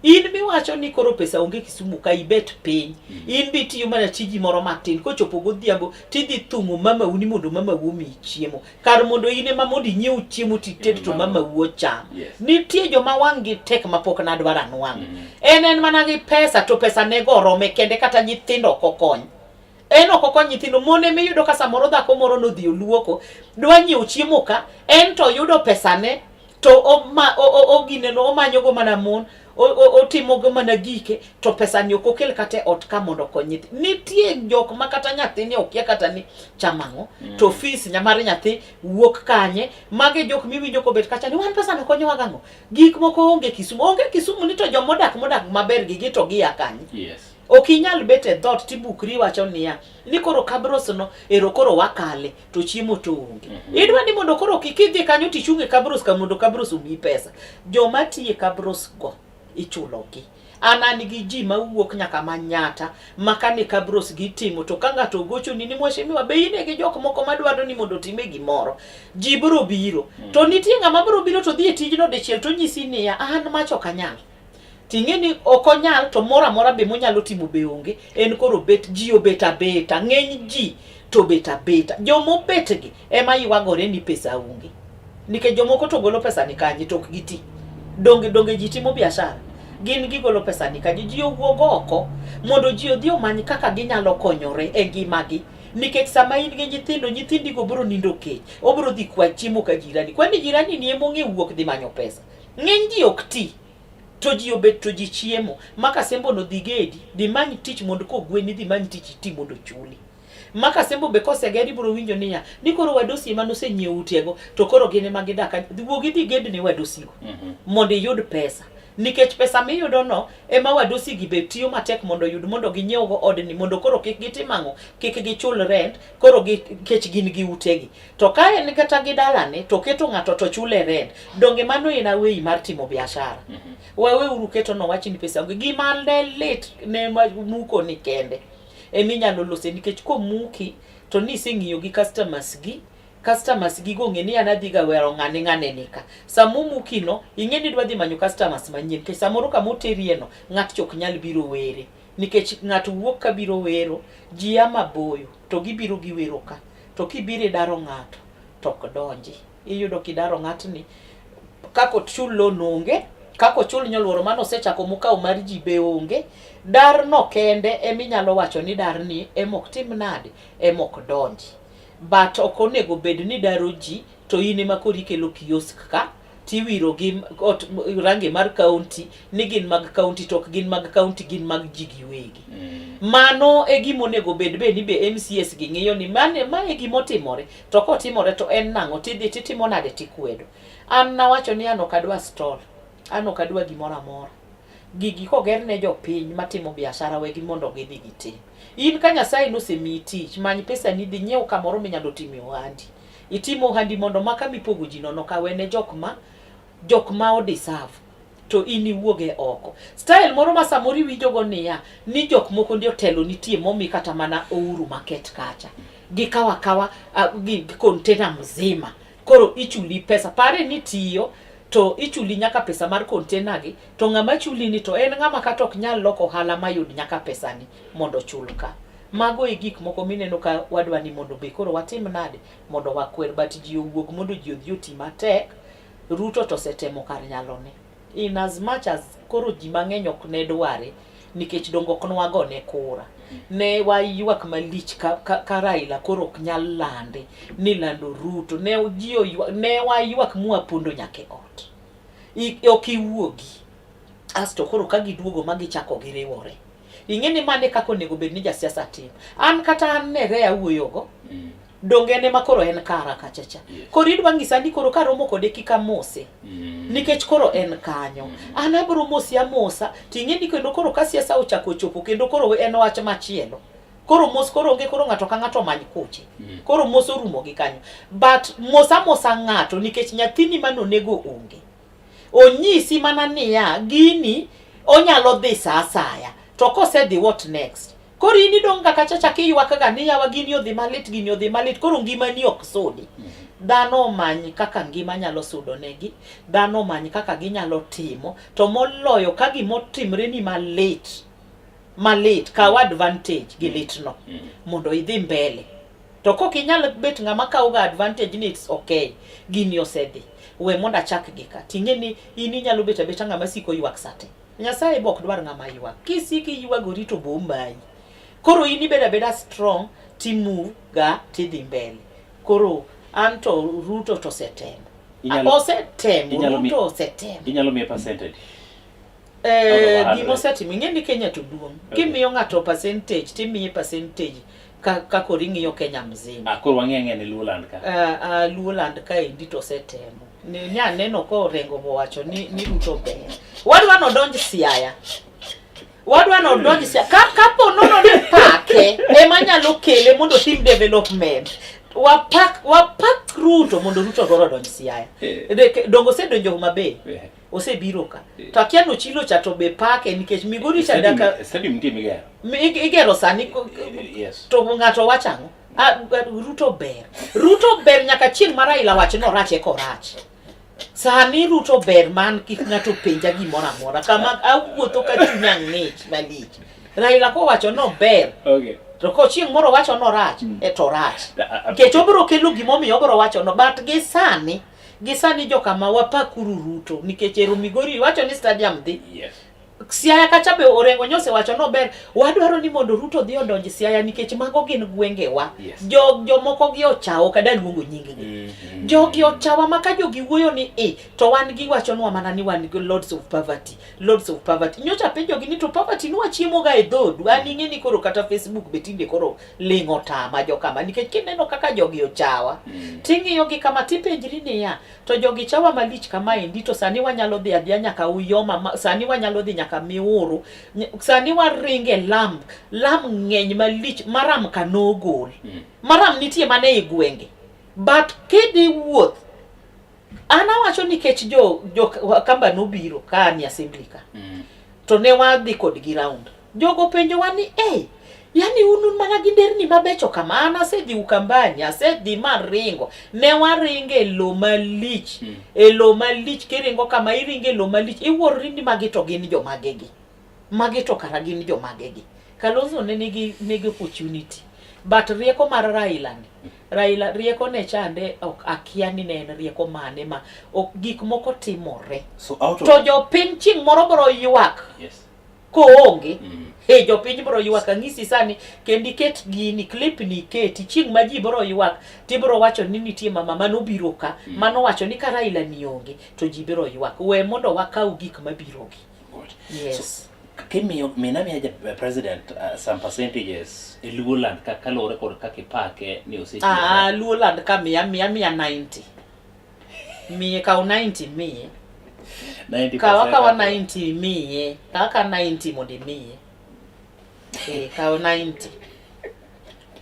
in miwacho ni koro pesa onge Kisumu ka ibet piny in bi tiyo mana tiji moro matin kochopo godhiambo tidhi thung'o mama uni mondo mama uomi chiemo kar mondo in ema mondo inyiew chiemo tited to mama uo cham nitie joma wang' gi tek mapok nadwaro anwang' en mana gi pesa to pesa nego orome kende kata nyithindo kokony en okoko nyithindo mone miyudo ka samoro dhako moro nodhi oluoko dwa nyiewo chiemo ka en to yudo pesane to ogineno omanyogo mana mon otimogo mana gike to pesani ok okel kata ot ka mondo okony nitie jok ma kata nyathini okia kata ni chamango to fees nyamare nyathi wuok kanye mage jok miwinjo ko bet kacha ni wan pesa no konyowa gang'o gik moko onge Kisumu ni to jomodak maber gi to gi akanye. Yes. Okinyal bet e dhot tibukri wacho niya ni koro kabros no ero koro wakale to chiemo to onge. Idwa ni mondo koro kikidhi kanyo tichunge kabros ka mondo kabros omi pesa. Joma tiye kabros go ichulogi. Anani gi ji mawuok nyaka Manyata makane kabros gitimo to kanga to gocho ni mweshimiwa be ine gi jok moko madwaro ni mondo time gimoro ji biro biro to nitie ng'ama biro biro to dhi e tijno dichiel to nyisi niya an macho kanyal tingeni okonyal to mora be monyalo timo be onge en koro bet ji obeta beta ng'eny ji to beta jomo betgi ema yiwagore ni pesa onge nikech jomoko to golo pesa ni kanyi to ok giti donge ji timo biashara gin gigolo pesa ni kanyi ji owuogo oko mondo ji odhi omany kaka ginyalo konyore e ngimagi nikech sama in gi nyithindi go biro nindo kech obiro dhi kwa chiemo ka jirani kwani jirani ni emong'e wuok dhi manyo pesa ng'eny ji ok ti to ji obet to ji chiemo maka sembo no dhigedi dhi manyi tich mondo kogweni dhi manyi tich ti mondo chuli maka sembo be kosegedi biro winjo niya ni koro wadosi ema nosenyiewo utego to koro gine magidaka wuogi dhi ged ne wadosigo mondo yud pesa nikech pesa miyudo no ema wadosi gi be tiyo matek mondo yud mondo ginyiewogo odni mondo koro kik gitimang'o kik gichul rent koro kech gin gi utegi to ka en kata gi dalane to keto ng'ato to chule rent donge mano ina wei mar timo biashara wewe uru keto no wachi ni pesa gima lit ne muko ni kende eminyalo lose nikech komuki to niseng'iyo gi customers gi gonge ni anadhiga wero ng'ane nika samumu kino ing'eni dwa dhi manyo customers manyien ke samoro kamotirieno ng'at chok nyal biro were nikech ng'at wuok ka biro wero ji ama boyo to gibiro gi wero ka to kibire daro ng'ato to kodonji iyudo kidaro ng'atni kako chulo nonge kako chul nyoluoro mano sechako mukao mar ji be onge dar no kende eminyalo wacho ni dar ni emok tim nade emok donji but okonego bed ni daro ji to ine makori kelo kiosk ka tiwiro gi range mar county ni gin mag county to gin mag county gin mag ji giwegi mano e gimonego bed ni be MCS gi ng'iyo ni mae gimotimore to kotimore to en nang'o tidhi titimo nade tikwedo an nawacho ni ano kadwa stall ano kadwa gimoro amora gigi kogerne jopiny matimo biashara wegi mondo gidhi gitim in ka Nyasaye nosemiyi tich many pesa ni dhi nyiew kamoro minyalo timo ohandi itimo ohandi mondo maka mipogo ji nono kawene jok ma odeserve to in iwuoge oko style moro ma samori winjogo niya ni jok moko ndio telo nitie momi kata mana Uhuru Market kacha gikawa gi container mzima koro ichuli pesa pare ni tiyo to ichuli nyaka pesa mar container gi to ng'ama chuli ni to en ng'ama kata ok nyal loko hala mayud nyaka pesa ni mondo chulka mago e gik moko mineno ka wadwa ni mondo be koro watim nade mondo wakwer but ji owuog mondo ji odhi oti matek Ruto to setemo kar nyalone in as much as koro ji mang'eny ok ne dware nikech dongo konwago ne kura ne wayuak malich ka Raila koro ok nyal lande ni lando Ruto ne wayuak mwapondo nyake ot ok iwuogi asto koro ka giduogo magichako giriwore ing'eni mane kako nego bed ni jasiasa tim an kata an ne rea wuoyogo donge ne makoro en kara kachacha koro idwa ng'isa ni koro karomo kode kika mose nikech koro en kanyo an abro mosi amosa ting'eni kendo koro ka siasa ochako chopo kendo koro en wach machielo koro mos koro onge koro ng'ato ka ng'ato many kuche koro mos orumo gi kanyo but mosa ng'ato nikech nyathini manonego onge onyisi mana niya gini onyalo dhi sa asaya to kosedhi what next koro ini dong kaka chacha kiyuak ga ni yawa gini odhi malit koro ngima ni ok sudi dhano manyi kaka ngima nyalo sudo negi dhano manyi kaka ginyalo timo to moloyo ka gimotimre ni malit kaw advantage gi litno mondo idhi mbele to kok inyalo bet ng'ama kaw ga advantage ni it's okay gini osedhi we monda chak gi ka ting'eni ini nyalo bet ng'ama siko yuak sate Nyasaye bok dwar ng'ama yuak kisiki yuagori to bombai Koro ini beda strong ti move ga ti dhi mbele. Koro anto Ruto to setem. Ruto setem. Inyalo miye percentage. Gimo setim ing'eni Kenya to duong. Kimiyo ng'ato percentage timiye percentage ka koro ing'iyo Kenya mzima. Koro wang'eng'e ni Luoland ka. Luoland ka indi to setemo. Nya neno ko rengo mowacho ni Ruto ber. Wadwa no donj Siaya. Kapo nono ni pake ema nyalo kele mondo team development. Wapak Ruto mondo Ruto goro donj Siaya. Dongo se donjo Homa Bay. Osebiro ka. To akiano chilo cha to be pake nikech Migori cha daka stadium ndi migero. Igero sani Yes. To ng'ato wachango. Ruto ber nyaka chieng' ma Raila wach no rach eko rach. Sani Ruto ber man kik ng'ato penja gimoro amora kama awuotho ka chunya ng'ich malich. Raila ko wacho no ber. Okay. To ko chieng' moro wacho no rach to rach. Kech obro kelo gimomiyo obro wacho no but gi sani joka ma wapakuru Ruto nikech ero Migori wacho ni stadium dhi. Yes. Siaya kacha be orengo nyose wacho no ber. Wadwaro ni mondo Ruto dhi odonj Siaya nikech mago gin gwengewa. Yes. Jomoko gi ochawo kada luongo nyinggi. Jogi ochawa maka jogi wuoyo ni to wan gi wacho nwa mana ni wan gi lords of poverty. Nyocha penjo gi ni to poverty nwa chiemo ga e dhodu. An ing'eni koro kata Facebook betinde koro lingo tama jokama nikech kineno kaka jogi ochawa. Ting'iyo gi kama tipenjri ni ya to jogi chawa malich kama endi to sani wanyalo dhi adhiya nyaka Uyoma sani wanyalo dhi nyaka Miuru sani waringe lam ng'eny malich maram kanogol. Maram nitie mane e gwenge. But kidi wuoth ana wacho nikech jo kamba nobiro ka ni assembly ka. To ne wadhi kod gi round. Jogo penjo wani yani unun mana gi nderni mabecho kama ana sedhi Ukambani asedhi maringo ne waringe lo malich lo malich kiringo kama iringe lo malich iwuorri ni magi to gin jo magegi magi to kara gin jo magegi. Kalonzo ne nigi opportunity but rieko mar Raila rieko ne chande ok akia ni ne en rieko mane ma gik moko timore. So out of to jo piny chieng' moro bro ywak. Yes. Ko onge jo piny bro ywak ang'isi sani kendi ket gini clip ni keti chieng' ma ji bro ywak ti bro wacho ni nitie mama manobiro ka mano wacho ni ka Raila ni onge to ji bro ywak we mondo wakaw gik mabiro gi. Good. Yes. So, Minami president some percentages Luoland kalore kod kakipake ni oseti. Luoland ka mia 90. Miye ka 90 miye. 90%. Kawa 90 miye. Kaka 90 mondi miye. Ka 90.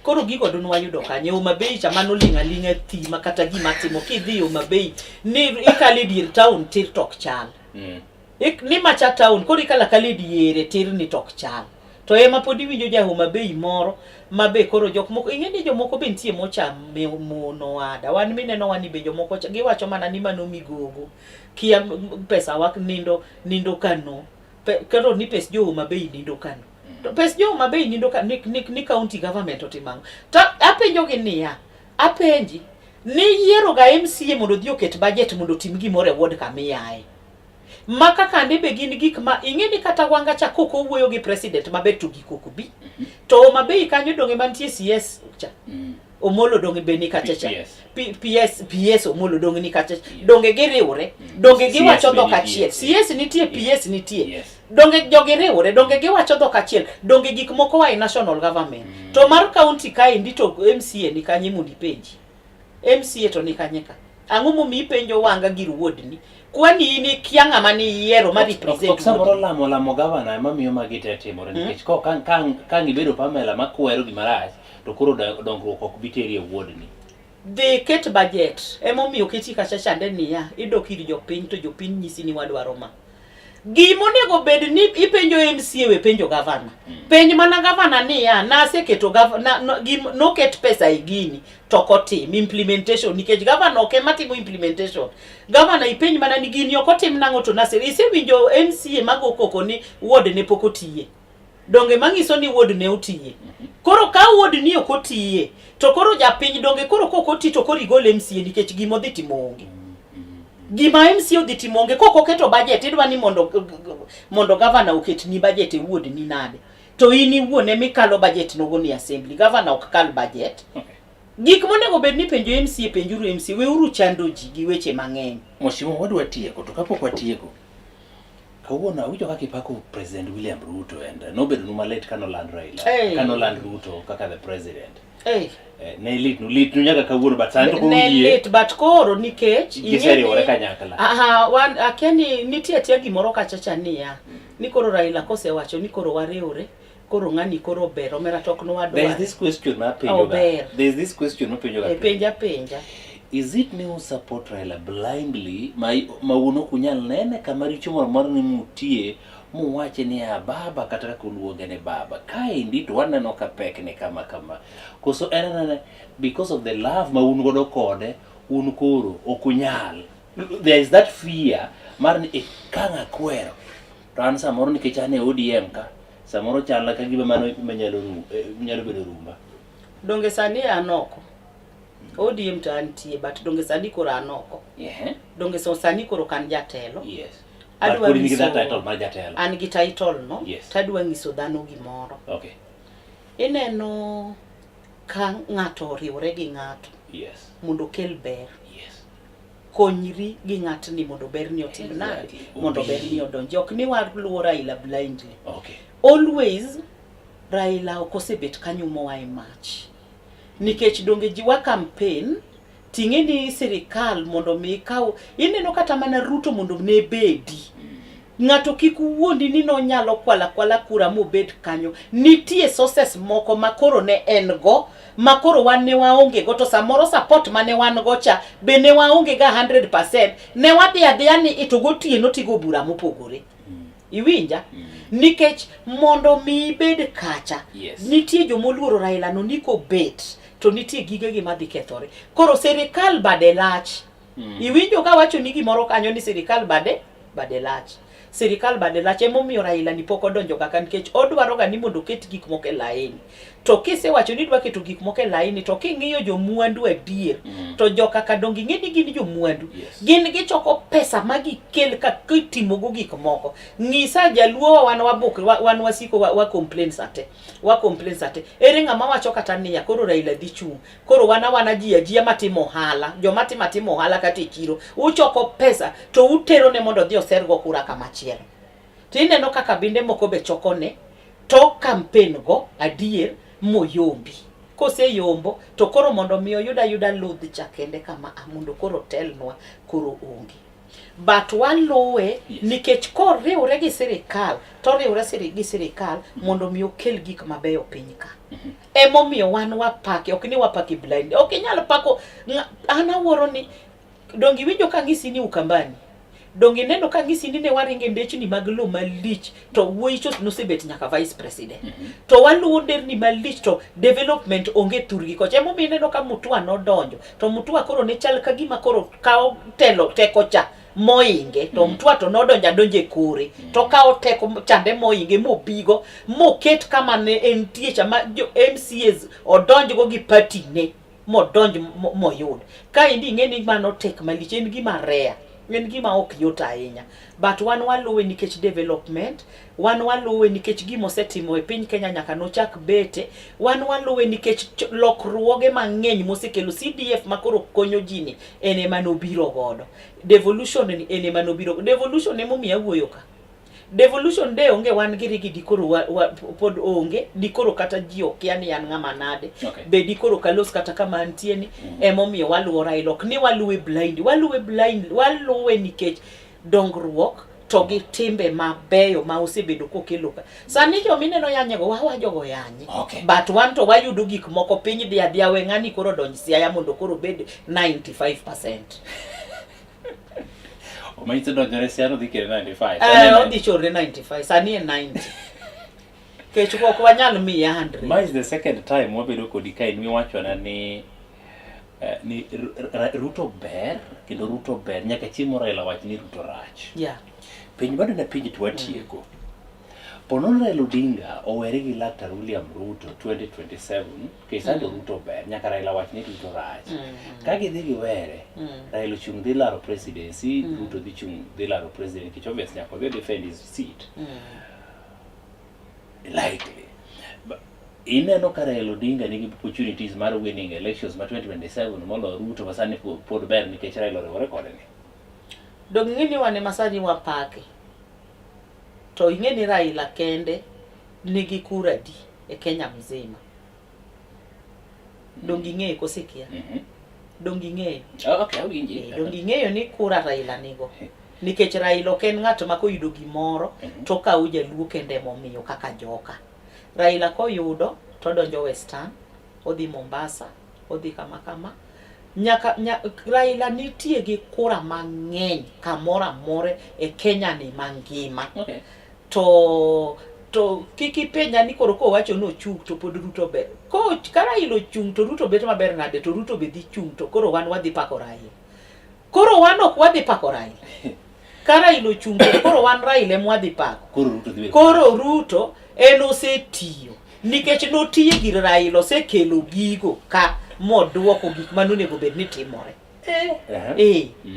Koro gigo dun wayudo kanye Homa Bay chamano linga thi makata gima timo kidhi Homa Bay ni ikali dir town TikTok chal. Ni macha town kori kala diere tirni tok chal to ema podi winjo ja Homa Bay moro mabe koro jok moko ing'eni jomoko be ntie mocha mono ada wan mineno wani be jomoko giwacho mana ni mano migogo kia pesa wak nindo kano kero ni pes jo Homa Bay nindo kano to pes jo Homa Bay nindo kano ni county government otimango to apenjo gi niya apenji ni yiero ga MCA mondo dhi oket budget mondo tim gimoro e ward kamiyae maka kande be gin gik ma ing'eni kata wanga cha koko wuoyo gi president maber to gi koko bi to Homa Bay kanyo donge mantie CS cha Omolo donge be ni kacha cha PS Omolo donge ni kacha donge giriure donge giwacho dhok achiel CS nitie PS nitie donge jogi riure donge giwacho dhok achiel donge gik moko wa national government to mar county ka indi to MCA ni kanye mundi penji MCA to ni kanye ka ang'o momi penjo wanga gir wuodni kwani ni kianga mani yiero ma represent samoro lamo governor ema miyo magite timore nikech ko kan ibedo Pamela makwero gimarach to koro dongruok ok biteri e wuodni the ket budget emo miyo kiti kacha chande niya idokiri jopiny to jopiny nyisi ni wadwaro ma gimonego bed ni ipenjo MCA we penjo governor penj mana governor niya naseketo governor no ket pesa igini to kotim implementation nikech governor ok ema timo implementation governor ipenj mana ni gini ok otim nang'o to nase isewinjo MCA mago koko ni ward ne pok otiye donge mangiso ni ward ne otiye koro ka ward ni ok otiye to koro japiny donge koro koko oti to koro igol MCA nikech gimo dhi timo onge gima MCA dhi timo onge koko keto budget idwa ni mondo governor oket ni budget e ward ni nade to in iwuon emi kalo budget nogo ni assembly. Governor ok kal budget. Gik monego bed ni penjo MCA penjuru MCA weuru chando ji gi weche mang'eny. Mheshimiwa wadwa tieko to kapok watieko. Kawuono awinjo kaka ipako President William Ruto and nobedo numa late kanoland Raila. Kanoland Ruto kaka the president. Ne lit nyaka kawuono but sani to ko ne lit but koro nikech ing'eni ore kanyakla. Wan akiani nitie tia gimoro kachacha niya. Ni koro Raila kosewacho ni koro wareure. Koro ng'ani koro ber omera tok no wadwa. There's this question na penjo. There's this question no penjo ga. Penja. Is it new support Raila blindly ma uno kunyal nene kamaricho moro ni mutie muwache ni baba kata kuluoge ne baba kaendi to waneno ka pek ne kama koso enana because of the love ma un godo kode un koro okunyal. There is that fear mar ni kanga kwero to an samoro ni kichane ODM ka samoro chala ka gibe mano nyalo bedo rumba. Donge sani anoko ODM to antie but donge sani koro anoko. Donge so sani koro kan jatelo. Yes. Adwa ngiso title mar jatelo. An gi title no. Yes. Tadwa ngiso dhano gimoro. Okay. Ineno ka ng'ato riwore gi ng'ato. Yes. Mondo kel ber. Yes. Konyri gi ng'atni mondo ber ni otim nade. Mondo ber ni odonji. Ok ni waluwo Raila blindly. Okay. Always Raila okosebet kanyo mowae mach. Nikech donge jiwa campaign tingeni serikal mondo mi kaw ineno kata mana Ruto mondo ne bedi. Ng'ato kikuwuondi ni no nyalo kwala kura mobed kanyo. Nitie sources moko makoro ne en go makoro wan ne waonge go to samoro support mane wan go cha be ne waonge ga 100%. Ne wadhi adhiya ni itogo tieno tigo bura mopogore. Iwinja? Nikech mondo mi bed kacha. Nitie jomoluoro Raila no niko bet. To nitie gige gi madhi kethore. Koro serikal bade lach. Iwinjo ka wacho ni gimoro kanyo ni serikal bade lach. Serikal bade lach emomiyo Raila ni pok odonjo kaka nikech odwaro ga ni mondo ket gik moko e laini. To kisewacho ni dwa keto gik moko e laini to king'iyo jomwandu adier to joka ka dongi ng'eni gin jomwandu. Gin gichoko pesa magikel ka kitimo go gik moko. Ng'isa jaluo wan wabuk wan wasiko wa complain sate. Ere ng'ama wacho kata niya koro Raila dhi chung. Koro wana ji matimo hala. Joma timo hala kata e chiro. Uchoko pesa to utero ne mondo dhi osergo kura kamachielo. Tineno kaka binde moko be chokone to campaign go adier moyombi. Kose yombo to koro mondo mi oyuda ludh chakende kama amundo koro telnwa koro onge. But waluwe nikech koriwre gi serikal to riwre gi serikal mondo mi okel gik mabeyo piny ka. Emomiyo wan wapake ok ni wapake blind. Ok inyalo pako ana woro ni dongi winjo ka ng'isi ni Ukambani. Dongi neno ka ng'isi ni ne waringe ndechni mag lo malich to wuoyicho nosebet nyaka vice president. To waluwo nderni malich to development onge turgi kocha. Emomiyo neno ka Mutua nodonjo. To Mutua koro ne chal ka gima koro kao teko cha moinge to Mutua to nodonje kore to kao teko chande moinge mobigo moket kama ne entie cha MCAs odonjo go gi party ne modonj moyud. Ka indi ng'eni mano tek malich en gima rare. En gima ok yot ahinya. But wan waluwe nikech development, wan waluwe nikech gima osetimo e piny Kenya nyaka nochak bete, wan waluwe nikech lokruoge mang'eny mosekelo CDF makoro konyo jini ene manobiro godo. Devolution ni ene manobiro. Devolution emomiyo awuoyo ka. Devolution de onge wan girigi dikoro pod onge dikoro kata ji okia ni an ng'ama nade. Be dikoro kalos kata kama antie ni emomiyo waluwo Raila ok ni waluwe blind. Waluwe nikech dongruok to gi timbe mabeyo ma osebedo kokelo ka. Sani jo mineno yanyego wajogo yanye. But wan to wayudo gik moko piny dia we ng'ani koro donj Siaya mondo koro bed 95%. Maite donjore Siaya dhi kere 95. Odhi chore 95. Sani en 90. Kech ok wanyal miye 100. Ma is the second time wabedo kodi ka in wacho na ni Ruto ber kendo Ruto ber nyaka chiemo Raila wach ni Ruto rach. Piny bado na piny twatieko. Ponon Raila Odinga owere gi Laktar William Ruto 2027 kisando Ruto ber nyaka Raila wach ni Ruto rach. Ka gidhi giwere Raila chung dhi laro presidency, Ruto dhi chung dhi laro president which obviously nyaka they defend his seat. Likely ineno ka Raila Odinga nigi opportunities mar winning elections ma 2027 molo Ruto masani pod ber nikech Raila oriwore kode ni. Dong ing'eni wane masani wapake. To ing'eni Raila kende nigi kura di e Kenya mzima. Dong ing'eyo kosikia. Dong ing'eyo. Okay, awinji. Dong ing'eyo ni kura Raila nigo. Nikech Raila ok en ng'at ma koyudo gimoro to kawo jaluo kende momiyo kaka joka. Raila koyudo to donjo Western, odhi Mombasa, odhi kama. Raila nitie gi kura mang'eny kamora more e Kenya ni mangima. Okay. To kiki penya ni koro ko wacho no chung to pod Ruto ber. Ko kara ilo chung to Ruto bet maber nade to Ruto be dhi chung to koro wan wadhi pako Raila. Koro wan ok wadhi pako Raila. Kara ilo chung to koro wan Raila mwadhi pako. Koro Ruto en osetiyo. Nikech notiye gir Raila osekelo gigo ka moduoko gik manonego bed ni timore.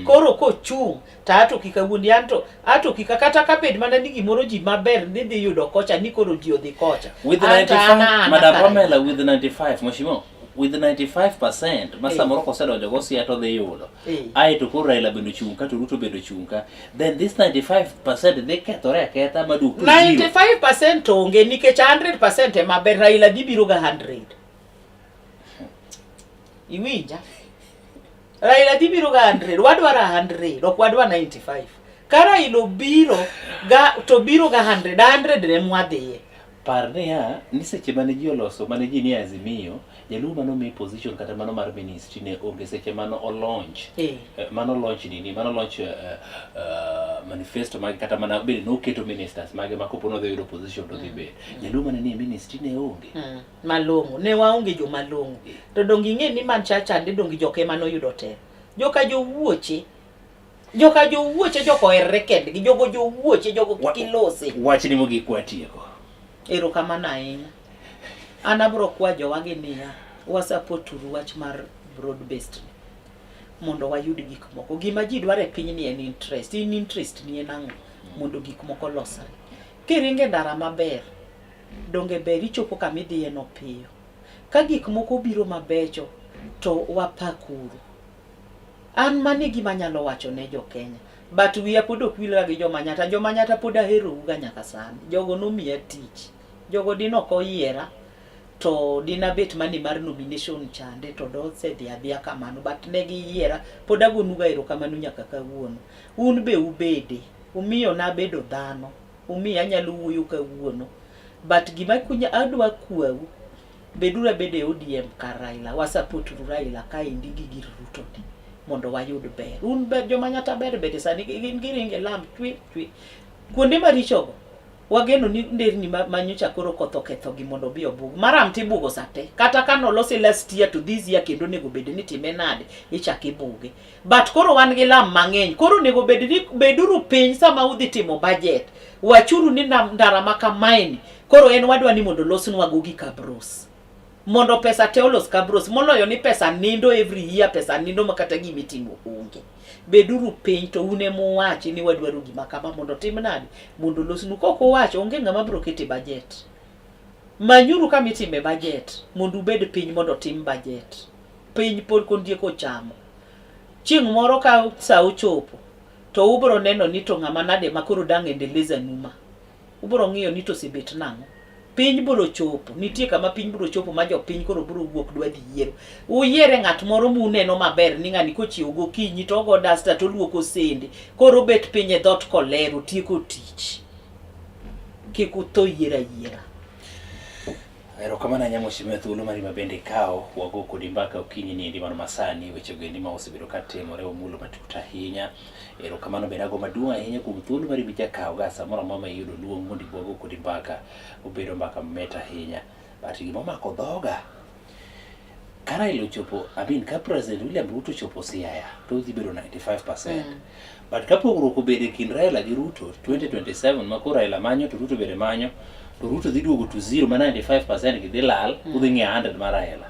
Koro ko chung ta ato kika wundi ato kika kata ka bed mana ni gimoro ji maber ni dhi yudo kocha ni koro ji odhi kocha. With the 95, Madam Pamela, with the 95, Moshimo, with the 95%, masa moro kosedo jogo siato dhi yudo. Ai to koro Raila bendo chunka to Ruto bendo chunka. Then this 95% they kethore aketha maduk to 95% onge nikech 100% e maber Raila dhi biro ga 100. Iwinja? Raila dhi biro ga 100, wadwara 100, ok wadwa 95. Kara ilo biro ga to biro ga 100 ne mwadhiye. Parne ya ni seche mane ji oloso mane ji ni Azimio jaluo mano mi position kata mano mar ministry ne onge seche mano o launch mano launch nini mano launch manifesto mage kata mana bende no keto ministers mage makopono dhi yudo position to dhi bed jaluo mane ni ministry ne onge malongo ne waonge jo malongo to dong ing'e ni man chacha ndi dong joke mano yudo te joka jowuoche joko erreked gi jogo jowuoche jogo kilose wach ni mogi kwatieko. Ero kamano ahinya. An abro kwa jowagi niya wasapoturu wach mar broad based mondo wayud gik moko. Gima ji dware piny ni en interest. Interest ni en ang'o mondo gik moko losre. Kiringe ndara maber donge ber ichopo kama idhiye no piyo. Ka gik moko biro mabecho to wapakuru. An mane gima nyalo wacho ne jo Kenya. But we are pod ok wilga gi jomanyata pod ahero uga nyaka sani. Jogo nomiya tich. Jogo dino ko yiera to dina bet mani mar nomination chande to do se dia kamano but ne gi yiera pod agonuga ero kamano nyaka kawuono. Un be ubede. Umiyo na bedo dhano. Umiyo anyalo wuoyo kawuono. But gima kunya adwa kwau bedura bede ODM ka Raila. Wasapoturu Raila ka indi gi gir Ruto ni. Mondo wayud ber. Un ber jomanyata ber bede sani giringe lamb twi. Kuonde marichogo wageno ni nderni manyocha koro koth oketho gi mondo bi obug. Maram tibugo sate. Kata kano losi last year to this year kendo nego bede ni time nade ichak ibuge. But koro wan gi lam mang'eny. Koro nego bede ni beduru piny sama udhi timo budget. Wachuru ni ndara makamaeni. Koro en wadwa ni mondo losnwa go gi kabros. Mondo pesa teolos kabros moloyo ni pesa nindo every year pesa nindo makata gimitimo onge. Beduru piny to une muwachi ni wadwaro gima kama mondo tim nadi mondo losnu koko wacho onge ng'ama bro kete budget. Manyuru kama itime budget mondo ubed piny mondo tim budget. Piny pod kondieko chamo. Chieng' moro ka sa ochopo to ubro neno ni to ng'ama nade makoro dang' endeleza numa. Ubro ng'iyo ni to sibet nang'o. Piny biro chopo, nitie kama piny biro chopo ma jo piny koro biro wuok dwa dhi yiero. Uyiere ng'at moro muneno maber ni ng'ani kochiewo gokinyi to go dasta to luoko sende. Koro bet piny e dhot kolero tieko tich. Kik utho yiera. Ero kamana nyamo shime thuolo mari mabende kao wago kodi mbaka okinyi ni ndimano masani weche gendi ma osebiro katimore omulo matuta ahinya. Ero kamano bedago maduong' ahinya kuom thuolo mari bija kao ga samoro mama yudo luong mondo wago kodi mbaka obedo mbaka meta ahinya. But gima mako dhoga kara ilo chopo ka President William Ruto chopo Siaya to dhi bedo 95%. But kapogruok obede kin Raila gi Ruto 2027 mako Raila manyo to Ruto bede manyo to Ruto dhi duogo to 0 ma 95% gi dhi lal udhi ng'e 100 mar Raila.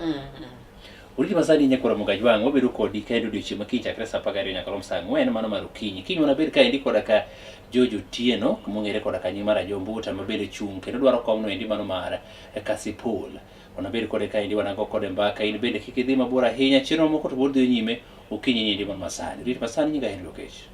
Uriti masani nyakora mugajwang wabedo kodi kendo odiochieng' makiny chakre sa 12 nyaka rom sa 4 mano mar okinyi. Kiny wanabed ka endi koda ka Jojo Tieno mong'ere koda ka nying mar Jombuta mabende chung' kendo dwaro komno endi mano mar Kasipul. Wanabed kode ka endi wanago kode mbaka in bende kik idhi mabor ahinya chenro moko to pod dhi nyime okinyi ni endi man masani. Rit masani nyinga Henry Okech.